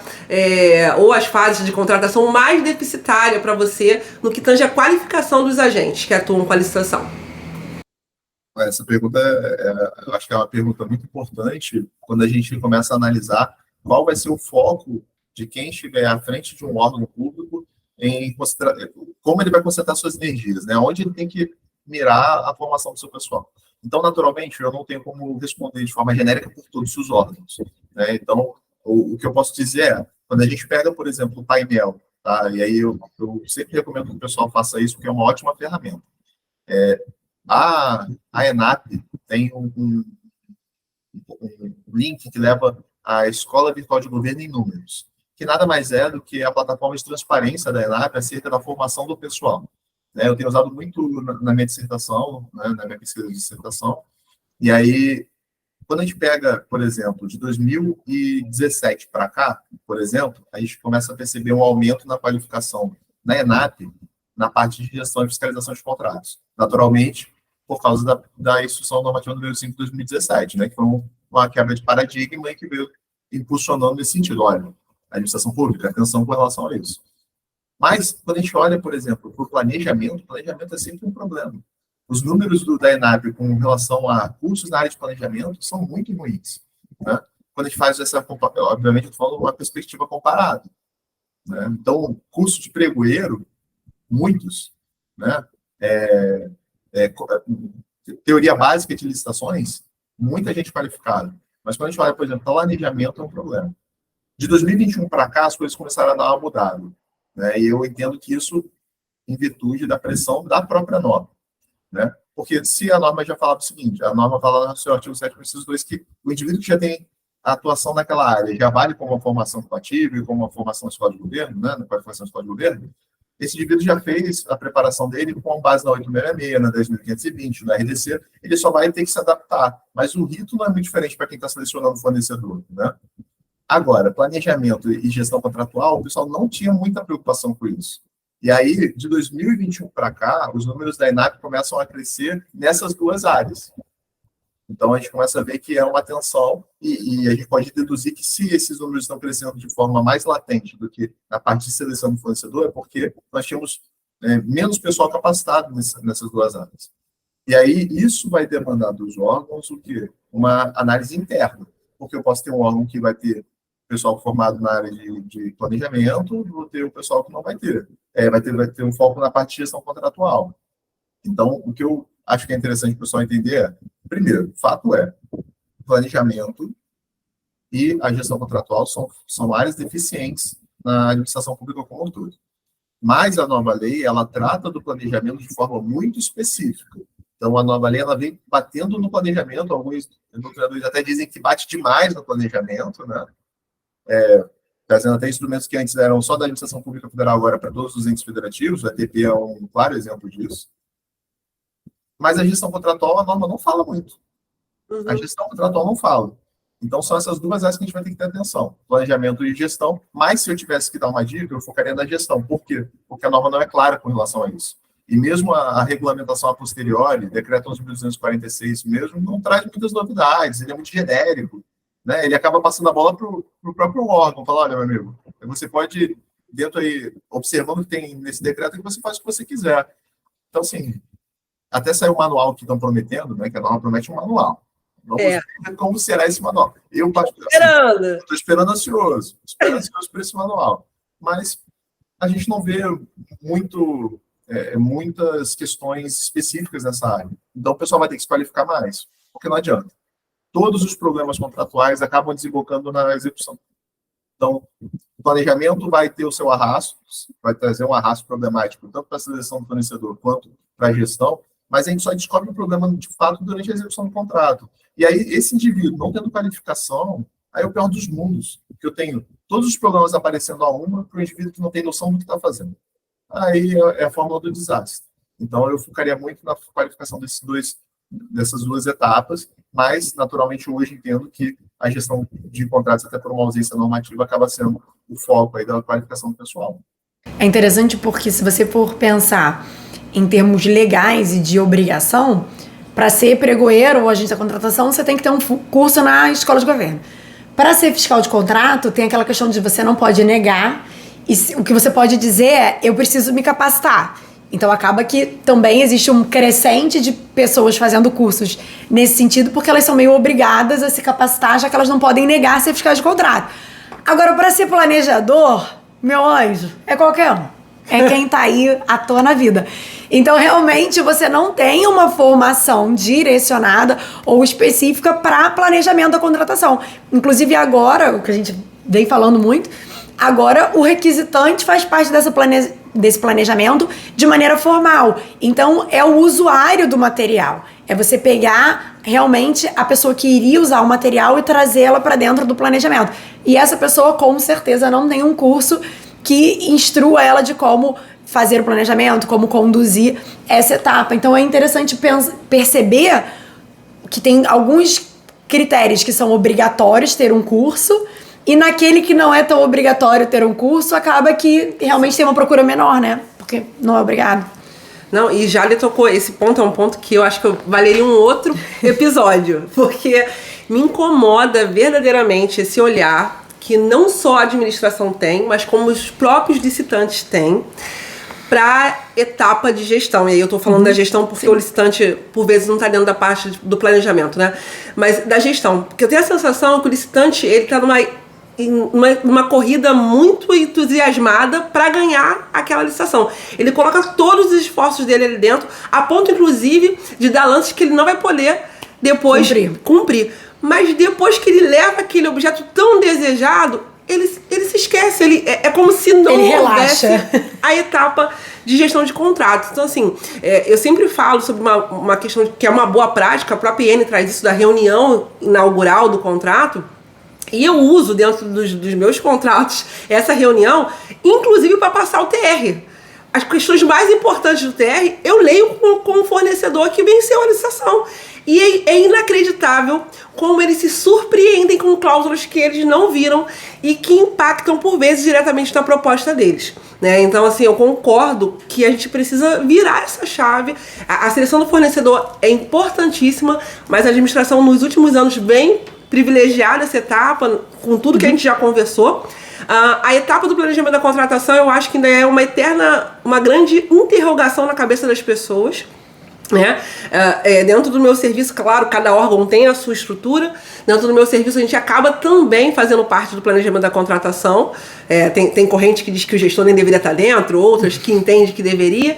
ou as fases de contratação mais deficitária para você no que tange a qualificação dos agentes que atuam com a licitação? Essa pergunta, eu acho que é uma pergunta muito importante quando a gente começa a analisar qual vai ser o foco de quem estiver à frente de um órgão público em como ele vai concentrar suas energias, né? Onde ele tem que mirar a formação do seu pessoal. Então, naturalmente, eu não tenho como responder de forma genérica por todos os órgãos. Né? Então, o que eu posso dizer é, quando a gente pega, por exemplo, o painel, tá? E aí eu sempre recomendo que o pessoal faça isso, porque é uma ótima ferramenta. A ENAP tem um link que leva à Escola Virtual de Governo em Números, que nada mais é do que a plataforma de transparência da ENAP acerca da formação do pessoal. Eu tenho usado muito na minha dissertação, né, na minha pesquisa de dissertação, e aí, quando a gente pega, por exemplo, de 2017 para cá, por exemplo, a gente começa a perceber um aumento na qualificação na ENAP, na parte de gestão e fiscalização de contratos. Naturalmente, por causa da Instrução Normativa número 5 de 2017, né, que foi uma quebra de paradigma e que veio impulsionando nesse sentido. Olha, a administração pública, atenção com relação a isso. Mas, quando a gente olha, por exemplo, para o planejamento é sempre um problema. Os números da ENAP com relação a cursos na área de planejamento são muito ruins. Né? Quando a gente faz essa, obviamente, eu estou falando uma perspectiva comparada. Né? Então, curso de pregoeiro, muitos, né? Teoria básica de licitações, muita gente qualificada. Mas quando a gente olha, por exemplo, planejamento é um problema. De 2021 para cá, as coisas começaram a dar uma mudada. Né? E eu entendo que isso em virtude da pressão da própria norma. Né? Porque se a norma já falava o seguinte, a norma fala no seu artigo 7.2 que o indivíduo que já tem a atuação naquela área já vale como uma formação compatível, como uma formação de escola de governo, né, na qualificação de escola de governo, esse indivíduo já fez a preparação dele com base na 866, na 10.520, na RDC, ele só vai ter que se adaptar. Mas o rito não é muito diferente para quem está selecionando o fornecedor, né? Agora, planejamento e gestão contratual, o pessoal não tinha muita preocupação com isso. E aí, de 2021 para cá, os números da ENAP começam a crescer nessas duas áreas. Então, a gente começa a ver que é uma tensão e a gente pode deduzir que se esses números estão crescendo de forma mais latente do que na parte de seleção do fornecedor, é porque nós tínhamos menos pessoal capacitado nessas duas áreas. E aí, isso vai demandar dos órgãos o quê? Uma análise interna, porque eu posso ter um órgão que vai ter pessoal formado na área de planejamento, vou ter o pessoal que não vai ter. Vai ter um foco na parte de gestão contratual. Então, o que eu acho que é interessante o pessoal entender é, primeiro, o fato é, o planejamento e a gestão contratual são áreas deficientes na administração pública como um todo. Mas a nova lei, ela trata do planejamento de forma muito específica. Então, a nova lei, ela vem batendo no planejamento, alguns doutrinadores até dizem que bate demais no planejamento, né? Trazendo até instrumentos que antes eram só da administração pública federal, agora para todos os entes federativos, o ETP é um claro exemplo disso. Mas a gestão contratual, a norma não fala muito. A gestão contratual não fala. Então, são essas duas áreas que a gente vai ter que ter atenção. Planejamento e gestão. Mas, se eu tivesse que dar uma dica, eu focaria na gestão. Por quê? Porque a norma não é clara com relação a isso. E mesmo a regulamentação a posteriori, decreto 11.246 mesmo, não traz muitas novidades. Ele é muito genérico. Né? Ele acaba passando a bola para o próprio órgão. Fala, olha, meu amigo, você pode, dentro aí, observando o que tem nesse decreto, que você faz o que você quiser. Então, assim, até saiu o manual que estão prometendo, né? Que a norma promete um manual. Vamos ver como será esse manual. Eu, particularmente, estou esperando ansioso por esse manual. Mas a gente não vê muitas questões específicas nessa área. Então, o pessoal vai ter que se qualificar mais, porque não adianta. Todos os problemas contratuais acabam desembocando na execução. Então, o planejamento vai ter o seu arrasto, vai trazer um arrasto problemático, tanto para a seleção do fornecedor quanto para a gestão, mas a gente só descobre o problema de fato durante a execução do contrato. E aí, esse indivíduo não tendo qualificação, aí é o pior dos mundos, porque eu tenho todos os problemas aparecendo a uma para o indivíduo que não tem noção do que está fazendo. Aí é a fórmula do desastre. Então, eu focaria muito na qualificação dessas duas etapas, mas, naturalmente, hoje entendo que a gestão de contratos, até por uma ausência normativa, acaba sendo o foco aí da qualificação do pessoal. É interessante porque, se você for pensar em termos legais e de obrigação, para ser pregoeiro ou agente da contratação, você tem que ter um curso na escola de governo. Para ser fiscal de contrato, tem aquela questão de você não pode negar, e o que você pode dizer é, eu preciso me capacitar. Então, acaba que também existe um crescente de pessoas fazendo cursos nesse sentido, porque elas são meio obrigadas a se capacitar, já que elas não podem negar ser fiscal de contrato. Agora, para ser planejador, meu anjo, é qualquer um. É quem tá aí à toa na vida. Então, realmente, você não tem uma formação direcionada ou específica para planejamento da contratação. Inclusive, agora, o que a gente vem falando muito, agora o requisitante faz parte desse planejamento de maneira formal. Então, é o usuário do material. É você pegar realmente a pessoa que iria usar o material e trazê-la para dentro do planejamento. E essa pessoa, com certeza, não tem um curso que instrua ela de como fazer o planejamento, como conduzir essa etapa. Então, é interessante perceber que tem alguns critérios que são obrigatórios ter um curso, e naquele que não é tão obrigatório ter um curso, acaba que realmente tem uma procura menor, né? Porque não é obrigado. Não, e já lhe tocou, esse ponto é um ponto que eu acho que valeria um outro episódio, porque me incomoda verdadeiramente esse olhar que não só a administração tem, mas como os próprios licitantes têm, para etapa de gestão. E aí eu estou falando da gestão porque o licitante, por vezes, não está dentro da parte do planejamento, né? Mas da gestão. Porque eu tenho a sensação que o licitante está numa corrida muito entusiasmada para ganhar aquela licitação. Ele coloca todos os esforços dele ali dentro, a ponto, inclusive, de dar lances que ele não vai poder depois cumprir. Mas depois que ele leva aquele objeto tão desejado, ele se esquece. É como se não houvesse a etapa de gestão de contratos. Então, assim, eu sempre falo sobre uma questão que é uma boa prática, a própria IN traz isso da reunião inaugural do contrato, E eu uso dentro dos meus contratos essa reunião, inclusive para passar o TR. As questões mais importantes do TR, eu leio com o fornecedor que venceu a licitação. E é inacreditável como eles se surpreendem com cláusulas que eles não viram e que impactam, por vezes, diretamente na proposta deles. Né? Então, assim, eu concordo que a gente precisa virar essa chave. A seleção do fornecedor é importantíssima, mas a administração, nos últimos anos, vem privilegiar essa etapa, com tudo que a gente já conversou. A etapa do planejamento da contratação, eu acho que ainda é uma grande interrogação na cabeça das pessoas. Né? Dentro do meu serviço, claro, cada órgão tem a sua estrutura. Dentro do meu serviço, a gente acaba também fazendo parte do planejamento da contratação. Tem corrente que diz que o gestor nem deveria estar dentro, outras que entende que deveria.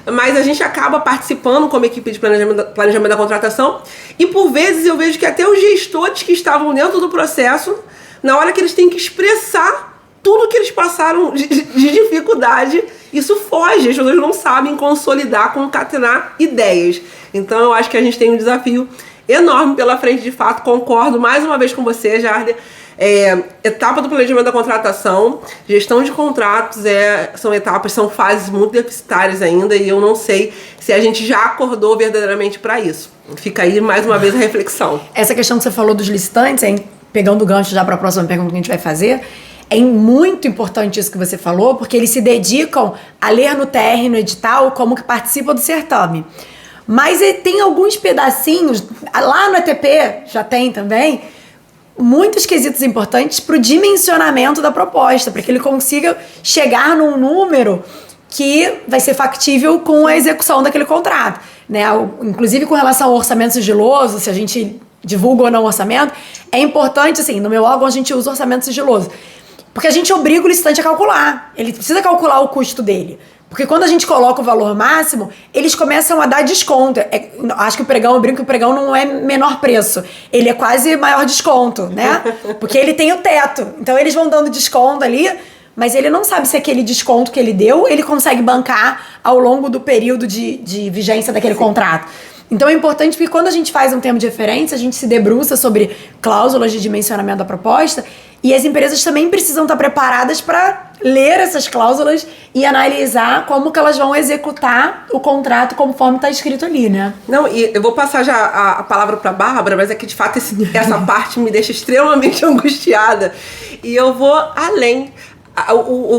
Mas a gente acaba participando como equipe de planejamento da contratação. E por vezes eu vejo que até os gestores que estavam dentro do processo, na hora que eles têm que expressar tudo que eles passaram de dificuldade, isso foge, as pessoas não sabem consolidar, concatenar ideias. Então eu acho que a gente tem um desafio enorme pela frente, de fato. Concordo mais uma vez com você, Jarder. Etapa do planejamento da contratação, gestão de contratos são fases muito deficitárias ainda, e eu não sei se a gente já acordou verdadeiramente para isso. Fica aí mais uma vez a reflexão. Essa questão que você falou dos licitantes, hein? Pegando o gancho já para a próxima pergunta que a gente vai fazer, é muito importante isso que você falou, porque eles se dedicam a ler no TR, no edital, como que participa do certame. Mas tem alguns pedacinhos, lá no ETP já tem também, muitos quesitos importantes para o dimensionamento da proposta, para que ele consiga chegar num número que vai ser factível com a execução daquele contrato. Né? Inclusive com relação ao orçamento sigiloso, se a gente divulga ou não o orçamento, é importante, assim, no meu órgão a gente usa orçamento sigiloso, porque a gente obriga o licitante a calcular. Ele precisa calcular o custo dele. Porque quando a gente coloca o valor máximo, eles começam a dar desconto. Acho que eu brinco que o pregão não é menor preço. Ele é quase maior desconto, né? Porque ele tem o teto. Então eles vão dando desconto ali, mas ele não sabe se aquele desconto que ele deu, ele consegue bancar ao longo do período de vigência daquele contrato. Então é importante porque quando a gente faz um termo de referência, a gente se debruça sobre cláusulas de dimensionamento da proposta, e as empresas também precisam estar preparadas para ler essas cláusulas e analisar como que elas vão executar o contrato conforme está escrito ali, né? Não, e eu vou passar já a palavra para a Bárbara, mas é que de fato essa parte me deixa extremamente angustiada, e eu vou além.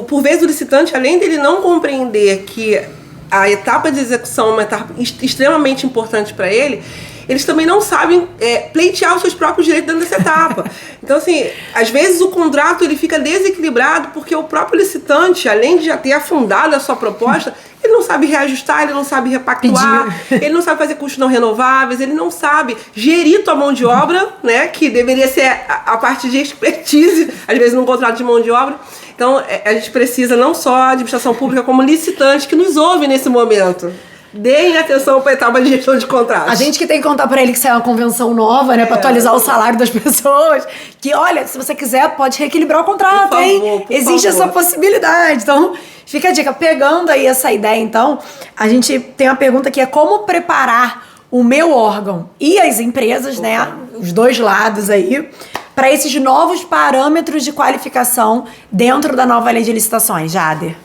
Por vezes o licitante, além dele não compreender que a etapa de execução é uma etapa extremamente importante para ele, eles também não sabem pleitear os seus próprios direitos dentro dessa etapa. Então, assim, às vezes o contrato ele fica desequilibrado porque o próprio licitante, além de já ter afundado a sua proposta, ele não sabe reajustar, ele não sabe repactuar, ele não sabe fazer custos não renováveis, ele não sabe gerir tua mão de obra, né, que deveria ser a parte de expertise, às vezes, num contrato de mão de obra. Então, a gente precisa não só a administração pública, como licitante que nos ouve nesse momento. Deem atenção para a etapa de gestão de contratos. A gente que tem que contar para ele que saiu uma convenção nova, né? Para atualizar o salário das pessoas. Que, olha, se você quiser, pode reequilibrar o contrato, por favor, hein? Existe essa possibilidade. Então, fica a dica. Pegando aí essa ideia, então, a gente tem uma pergunta que é como preparar o meu órgão e as empresas, né? Os dois lados aí, para esses novos parâmetros de qualificação dentro da nova lei de licitações, Jader.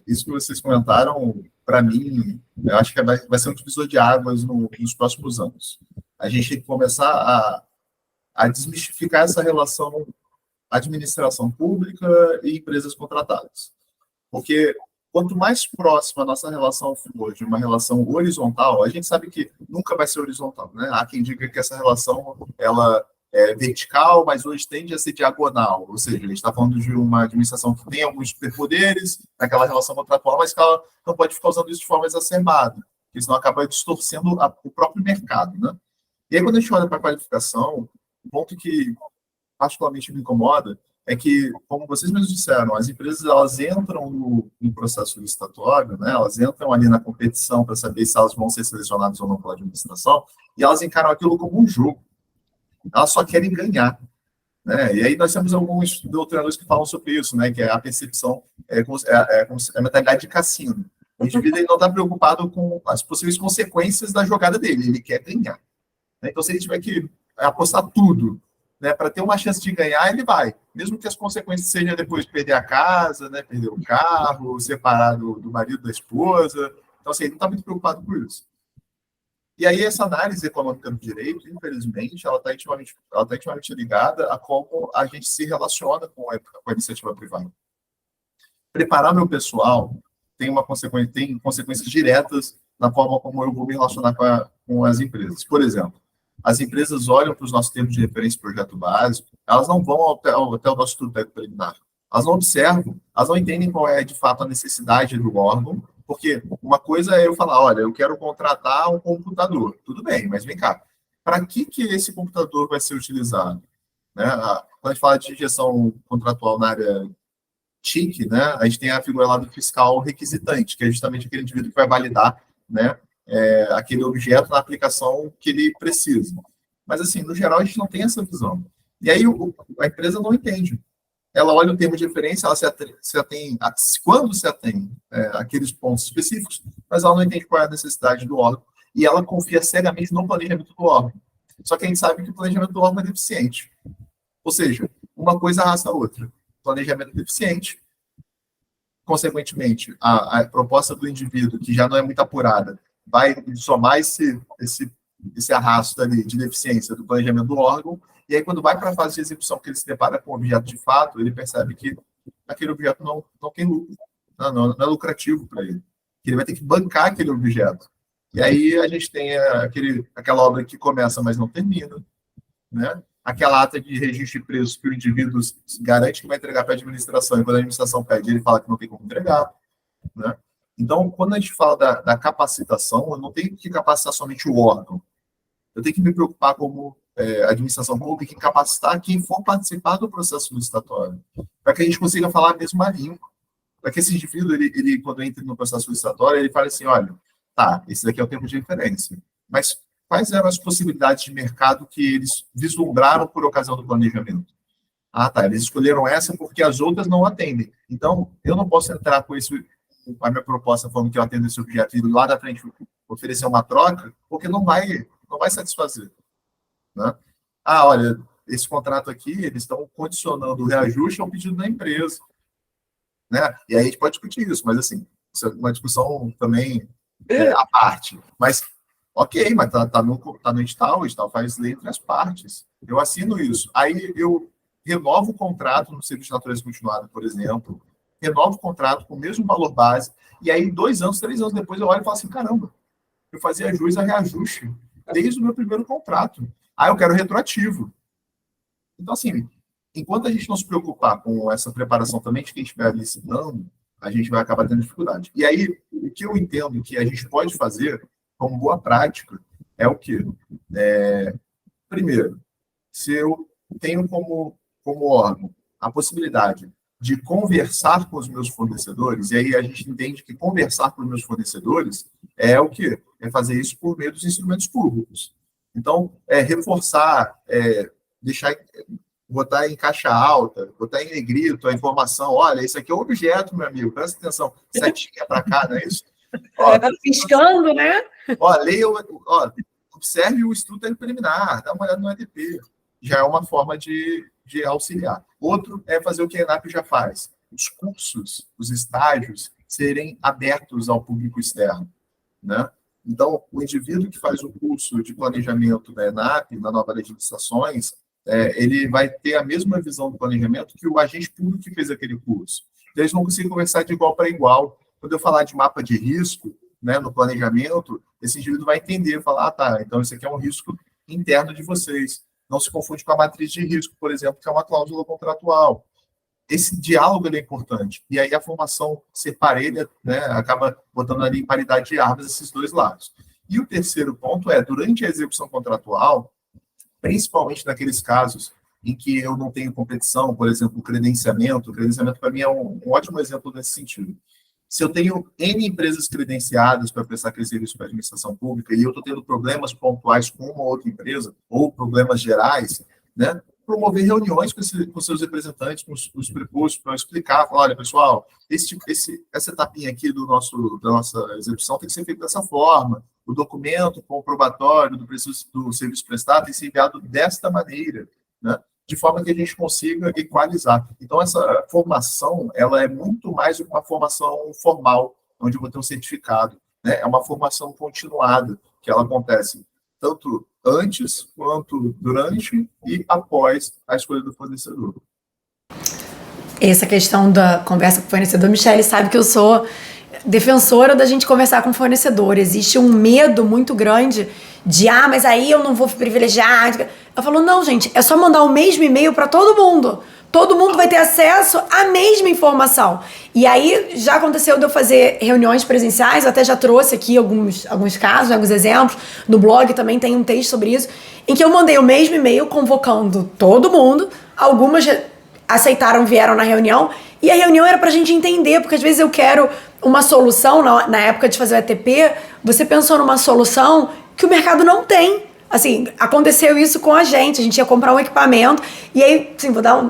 Isso que vocês comentaram, para mim, eu acho que vai ser um divisor de águas nos próximos anos. A gente tem que começar a desmistificar essa relação administração pública e empresas contratadas. Porque quanto mais próxima a nossa relação for de uma relação horizontal, a gente sabe que nunca vai ser horizontal, né? Há quem diga que essa relação ela é vertical, mas hoje tende a ser diagonal, ou seja, a gente está falando de uma administração que tem alguns superpoderes naquela relação contratual, mas que ela não pode ficar usando isso de forma exacerbada, porque senão acaba distorcendo o próprio mercado, né? E aí, quando a gente olha para a qualificação, um ponto que particularmente me incomoda é que, como vocês mesmos disseram, as empresas elas entram no processo licitatório, né? Elas entram ali na competição para saber se elas vão ser selecionadas ou não pela administração, e elas encaram aquilo como um jogo. Elas só querem ganhar, né? E aí nós temos alguns doutrinadores que falam sobre isso, né? Que é a percepção, a mentalidade de cassino. O indivíduo ele não está preocupado com as possíveis consequências da jogada dele, ele quer ganhar. Então, se ele tiver que apostar tudo né, para ter uma chance de ganhar, ele vai. Mesmo que as consequências sejam depois perder a casa, né, perder o carro, separar do marido, da esposa. Então, assim, ele não está muito preocupado com isso. E aí, essa análise econômica do direito, infelizmente, ela está intimamente ligada a como a gente se relaciona com a iniciativa privada. Preparar meu pessoal tem consequências diretas na forma como eu vou me relacionar com as empresas. Por exemplo, as empresas olham para os nossos termos de referência projeto básico, elas não vão até o nosso estudo técnico preliminar. Elas não observam, elas não entendem qual é, de fato, a necessidade do órgão, porque uma coisa é eu falar, olha, eu quero contratar um computador. Tudo bem, mas vem cá. Para que esse computador vai ser utilizado? Né? Quando a gente fala de gestão contratual na área TIC, né, a gente tem a figura lá do fiscal requisitante, que é justamente aquele indivíduo que vai validar, né, aquele objeto na aplicação que ele precisa. Mas, assim, no geral, a gente não tem essa visão. E aí a empresa não entende. Ela olha o termo de referência, ela se atém quando se atém aqueles pontos específicos, mas ela não entende qual é a necessidade do órgão, e ela confia cegamente no planejamento do órgão. Só que a gente sabe que o planejamento do órgão é deficiente. Ou seja, uma coisa arrasta a outra. Planejamento deficiente, consequentemente, a proposta do indivíduo, que já não é muito apurada, vai somar esse arrasto ali de deficiência do planejamento do órgão, e aí quando vai para a fase de execução, que ele se depara com o objeto de fato, ele percebe que aquele objeto não tem lucro, não é lucrativo para ele, que ele vai ter que bancar aquele objeto. E aí a gente tem aquela obra que começa, mas não termina, né? Aquela ata de registro de preços que o indivíduo garante que vai entregar para a administração, e quando a administração pede, ele fala que não tem como entregar, né? Então, quando a gente fala da capacitação, eu não tenho que capacitar somente o órgão. Eu tenho que me preocupar como administração pública em capacitar quem for participar do processo licitatório, para que a gente consiga falar a mesma língua. Para que esse indivíduo, ele, quando entra no processo licitatório, ele fale assim, olha, tá, esse daqui é o tempo de referência, mas quais eram as possibilidades de mercado que eles vislumbraram por ocasião do planejamento? Ah, tá, eles escolheram essa porque as outras não atendem. Então, eu não posso entrar com a minha proposta falando que eu atendo esse objeto e lá da frente oferecer uma troca, porque não vai satisfazer. Né? Ah, olha, esse contrato aqui, eles estão condicionando o reajuste ao pedido da empresa. Né? E aí a gente pode discutir isso, mas assim, isso é uma discussão também à parte. Mas, ok, mas tá no edital, o edital faz lei entre as partes. Eu assino isso. Aí eu renovo o contrato no serviço de natureza continuada, por exemplo, renovo o contrato com o mesmo valor base, e aí 2 anos, 3 anos depois eu olho e falo assim, caramba, eu fazia jus a reajuste desde o meu primeiro contrato. Eu quero retroativo. Então, assim, enquanto a gente não se preocupar com essa preparação também de quem estiver licitando, a gente vai acabar tendo dificuldade. E aí, o que eu entendo que a gente pode fazer, como boa prática, é o quê? Primeiro, se eu tenho como órgão a possibilidade de conversar com os meus fornecedores, e aí a gente entende que conversar com os meus fornecedores é o quê? É fazer isso por meio dos instrumentos públicos. Então, reforçar, botar em caixa alta, botar em negrito a informação, olha, isso aqui é um objeto, meu amigo, presta atenção, setinha para cá, não é isso? Piscando, né? Leia, observe o estudo preliminar, dá uma olhada no EDP, já é uma forma de auxiliar. Outro é fazer o que a ENAP já faz, os cursos, os estágios, serem abertos ao público externo, né? Então, o indivíduo que faz o curso de planejamento da ENAP, na nova lei de licitações, ele vai ter a mesma visão do planejamento que o agente público que fez aquele curso. Então, eles vão conseguir conversar de igual para igual. Quando eu falar de mapa de risco, né, no planejamento, esse indivíduo vai entender, falar, tá, então isso aqui é um risco interno de vocês. Não se confunde com a matriz de risco, por exemplo, que é uma cláusula contratual. Esse diálogo é importante. E aí a formação ser parelha, né, acaba botando ali em paridade de armas esses dois lados. E o terceiro ponto é, durante a execução contratual, principalmente naqueles casos em que eu não tenho competição, por exemplo, o credenciamento para mim é um ótimo exemplo nesse sentido. Se eu tenho N empresas credenciadas para prestar aquele serviço para a administração pública e eu estou tendo problemas pontuais com uma ou outra empresa, ou problemas gerais, né, promover reuniões com seus representantes, com os prepostos, para explicar, falar, olha, pessoal, essa etapinha aqui da nossa execução tem que ser feita dessa forma, o documento comprobatório do serviço prestado tem que ser enviado desta maneira. né, de forma que a gente consiga equalizar. Então, essa formação, ela é muito mais do que uma formação formal, onde eu vou ter um certificado, né? É uma formação continuada, que ela acontece tanto antes, quanto durante e após a escolha do fornecedor. Essa questão da conversa com o fornecedor, Michele sabe que eu sou defensora da gente conversar com o fornecedor. Existe um medo muito grande de, mas aí eu não vou privilegiar. Eu falo, não, gente, é só mandar o mesmo e-mail para todo mundo. Todo mundo vai ter acesso à mesma informação. E aí, já aconteceu de eu fazer reuniões presenciais, eu até já trouxe aqui alguns casos, alguns exemplos. No blog também tem um texto sobre isso, em que eu mandei o mesmo e-mail convocando todo mundo. Algumas aceitaram, vieram na reunião, e a reunião era pra gente entender, porque às vezes eu quero uma solução, na época de fazer o ETP, você pensou numa solução que o mercado não tem. Assim, aconteceu isso com a gente ia comprar um equipamento, e aí, assim, vou dar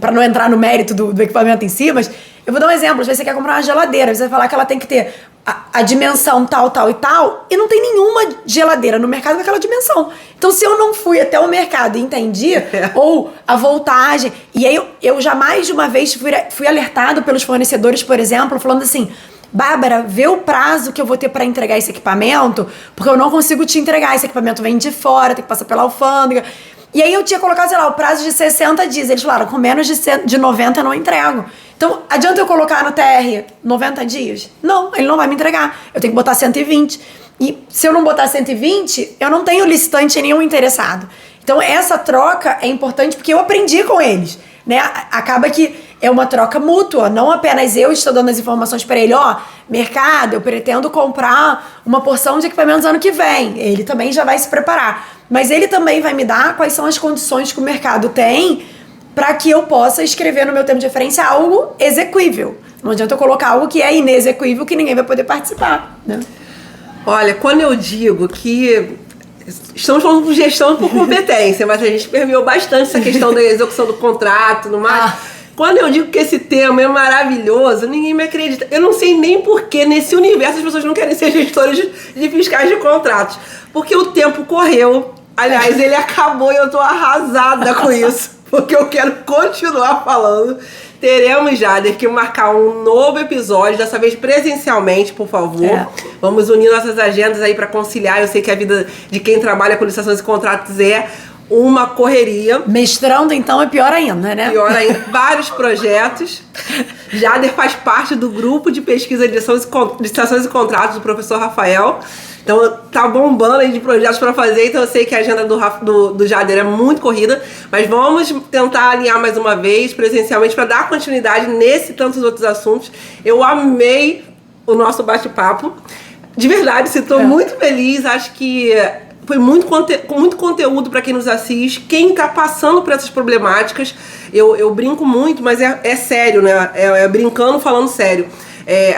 para não entrar no mérito do equipamento em si, mas eu vou dar um exemplo. Às vezes você quer comprar uma geladeira, você vai falar que ela tem que ter a dimensão tal, tal e tal, e não tem nenhuma geladeira no mercado com aquela dimensão. Então, se eu não fui até o mercado e entendi, ou a voltagem, e aí eu já mais de uma vez fui alertado pelos fornecedores, por exemplo, falando assim, Bárbara, vê o prazo que eu vou ter para entregar esse equipamento, porque eu não consigo te entregar, esse equipamento vem de fora, tem que passar pela alfândega. E aí eu tinha colocado, sei lá, o prazo de 60 dias. Eles falaram, com menos de 90 eu não entrego. Então, adianta eu colocar no TR 90 dias? Não, ele não vai me entregar. Eu tenho que botar 120. E se eu não botar 120, eu não tenho licitante nenhum interessado. Então, essa troca é importante porque eu aprendi com eles, né? Acaba que é uma troca mútua, não apenas eu estou dando as informações para ele, mercado, eu pretendo comprar uma porção de equipamentos ano que vem. Ele também já vai se preparar. Mas ele também vai me dar quais são as condições que o mercado tem para que eu possa escrever no meu termo de referência algo exequível. Não adianta eu colocar algo que é inexequível, que ninguém vai poder participar, né? Olha, quando eu digo que estamos falando de gestão por competência, mas a gente permeou bastante essa questão da execução do contrato, no mais. Quando eu digo que esse tema é maravilhoso, ninguém me acredita. Eu não sei nem por que nesse universo as pessoas não querem ser gestores de fiscais de contratos. Porque o tempo correu. Aliás, ele acabou e eu tô arrasada com isso. Porque eu quero continuar falando. Teremos, Jader, que marcar um novo episódio, dessa vez presencialmente, por favor. Vamos unir nossas agendas aí para conciliar. Eu sei que a vida de quem trabalha com licitações e contratos é uma correria. Mestrando, então, é pior ainda, né? Pior ainda. Vários projetos. Jader faz parte do grupo de pesquisa de licitações e contratos do professor Rafael. Então, tá bombando aí de projetos para fazer. Então, eu sei que a agenda do Jader é muito corrida. Mas vamos tentar alinhar mais uma vez, presencialmente, para dar continuidade nesse e tantos outros assuntos. Eu amei o nosso bate-papo. De verdade, estou muito feliz. Acho que foi muito conteúdo para quem nos assiste, quem está passando por essas problemáticas. Eu brinco muito, mas é sério, né? É brincando, falando sério.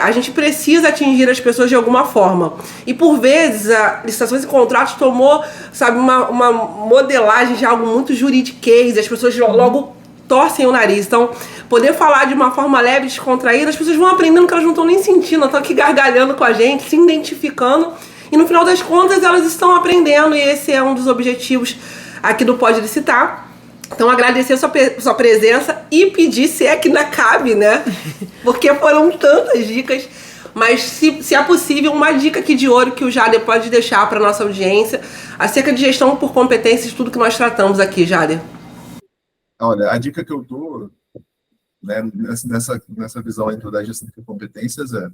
A gente precisa atingir as pessoas de alguma forma. E por vezes a licitações e contratos tomou, sabe, uma modelagem de algo muito juridiquês, as pessoas logo torcem o nariz. Então, poder falar de uma forma leve, descontraída, as pessoas vão aprendendo que elas não estão nem sentindo, estão aqui gargalhando com a gente, se identificando. E no final das contas elas estão aprendendo, e esse é um dos objetivos aqui do Pode Licitar. Então agradecer sua presença e pedir, se é que ainda cabe, né? Porque foram tantas dicas, mas se é possível, uma dica aqui de ouro que o Jader pode deixar para nossa audiência acerca de gestão por competências, tudo que nós tratamos aqui, Jader. Olha, a dica que eu dou, né, nessa visão aí da gestão por competências é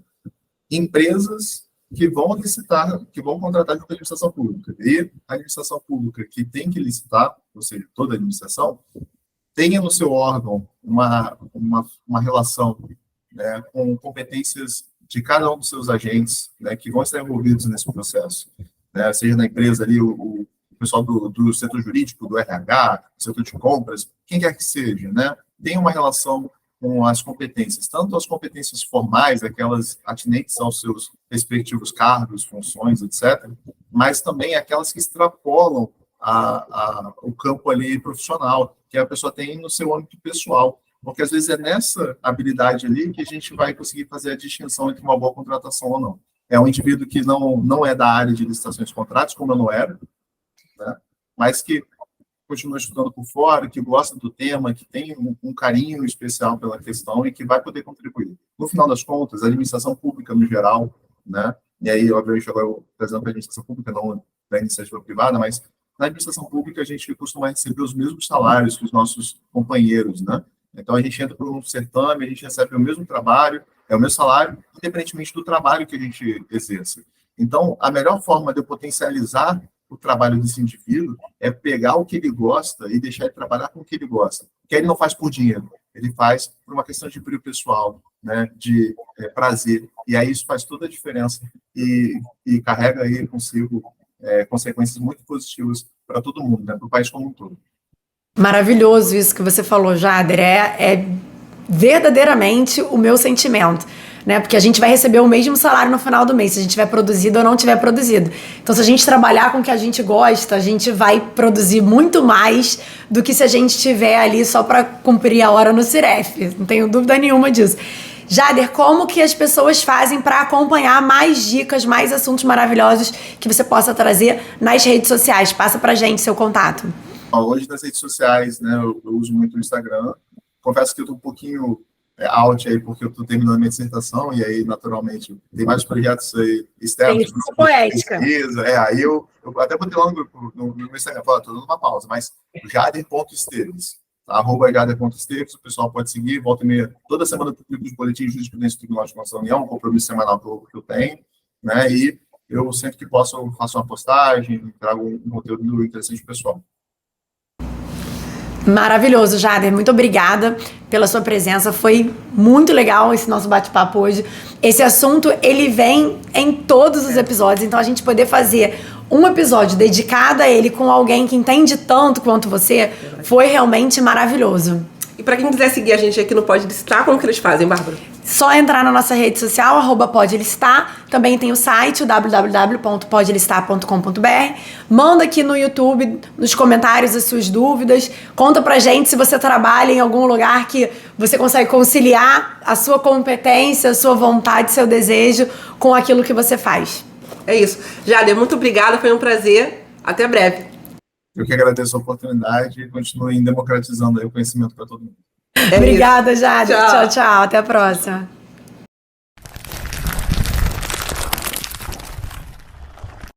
empresas que vão licitar, que vão contratar junto à administração pública. E a administração pública que tem que licitar, ou seja, toda a administração, tenha no seu órgão uma relação, né, com competências de cada um dos seus agentes, né, que vão estar envolvidos nesse processo. Né, seja na empresa ali o pessoal do setor jurídico, do RH, do setor de compras, quem quer que seja, né, tem uma relação com as competências, tanto as competências formais, aquelas atinentes aos seus respectivos cargos, funções, etc., mas também aquelas que extrapolam o campo ali profissional, que a pessoa tem no seu âmbito pessoal, porque às vezes é nessa habilidade ali que a gente vai conseguir fazer a distinção entre uma boa contratação ou não. É um indivíduo que não é da área de licitações e contratos, como eu não era, né, mas que continua estudando por fora, que gosta do tema, que tem um carinho especial pela questão e que vai poder contribuir. No final das contas, a administração pública no geral, né? E aí, obviamente, agora eu estou trazendo para a administração pública, não da iniciativa privada, mas na administração pública a gente costuma receber os mesmos salários que os nossos companheiros, né? Então, a gente entra por um certame, a gente recebe o mesmo trabalho, é o mesmo salário, independentemente do trabalho que a gente exerce. Então, a melhor forma de eu potencializar o trabalho desse indivíduo é pegar o que ele gosta e deixar ele trabalhar com o que ele gosta. Que ele não faz por dinheiro, ele faz por uma questão de brilho pessoal, né, de prazer. E aí isso faz toda a diferença e carrega aí consigo consequências muito positivas para todo mundo, né, para o país como um todo. Maravilhoso isso que você falou, Jader. É verdadeiramente o meu sentimento, né? Porque a gente vai receber o mesmo salário no final do mês, se a gente tiver produzido ou não tiver produzido. Então, se a gente trabalhar com o que a gente gosta, a gente vai produzir muito mais do que se a gente estiver ali só para cumprir a hora no Ciref. Não tenho dúvida nenhuma disso. Jader, como que as pessoas fazem para acompanhar mais dicas, mais assuntos maravilhosos que você possa trazer nas redes sociais? Passa pra gente seu contato. Hoje nas redes sociais, né, eu uso muito o Instagram. Confesso que eu estou um pouquinho out aí, porque eu estou terminando a minha dissertação, e aí, naturalmente, tem vários projetos aí externos. Tem poética. Aí eu até botei lá no meu Instagram, estou dando uma pausa, mas jader.esteves, @jader.esteves, o pessoal pode seguir, volta e meia, toda semana eu publico os boletins de jurisprudência do Tribunal de Contas da União, um compromisso semanal que eu tenho, né, e eu sempre que posso eu faço uma postagem, trago um conteúdo interessante pessoal. Maravilhoso, Jader. Muito obrigada pela sua presença. Foi muito legal esse nosso bate-papo hoje. Esse assunto, ele vem em todos os episódios, então a gente poder fazer um episódio dedicado a ele com alguém que entende tanto quanto você foi realmente maravilhoso. E para quem quiser seguir a gente aqui no Pode Listar, como que eles fazem, Bárbara? Só entrar na nossa rede social, @podelistar. Também tem o site, www.podelistar.com.br. Manda aqui no YouTube, nos comentários, as suas dúvidas. Conta pra gente se você trabalha em algum lugar que você consegue conciliar a sua competência, a sua vontade, seu desejo com aquilo que você faz. É isso. Jader, muito obrigada, foi um prazer. Até breve. Eu que agradeço a oportunidade e continuem democratizando aí o conhecimento para todo mundo. Obrigada, Jader. Tchau. Tchau, tchau. Até a próxima.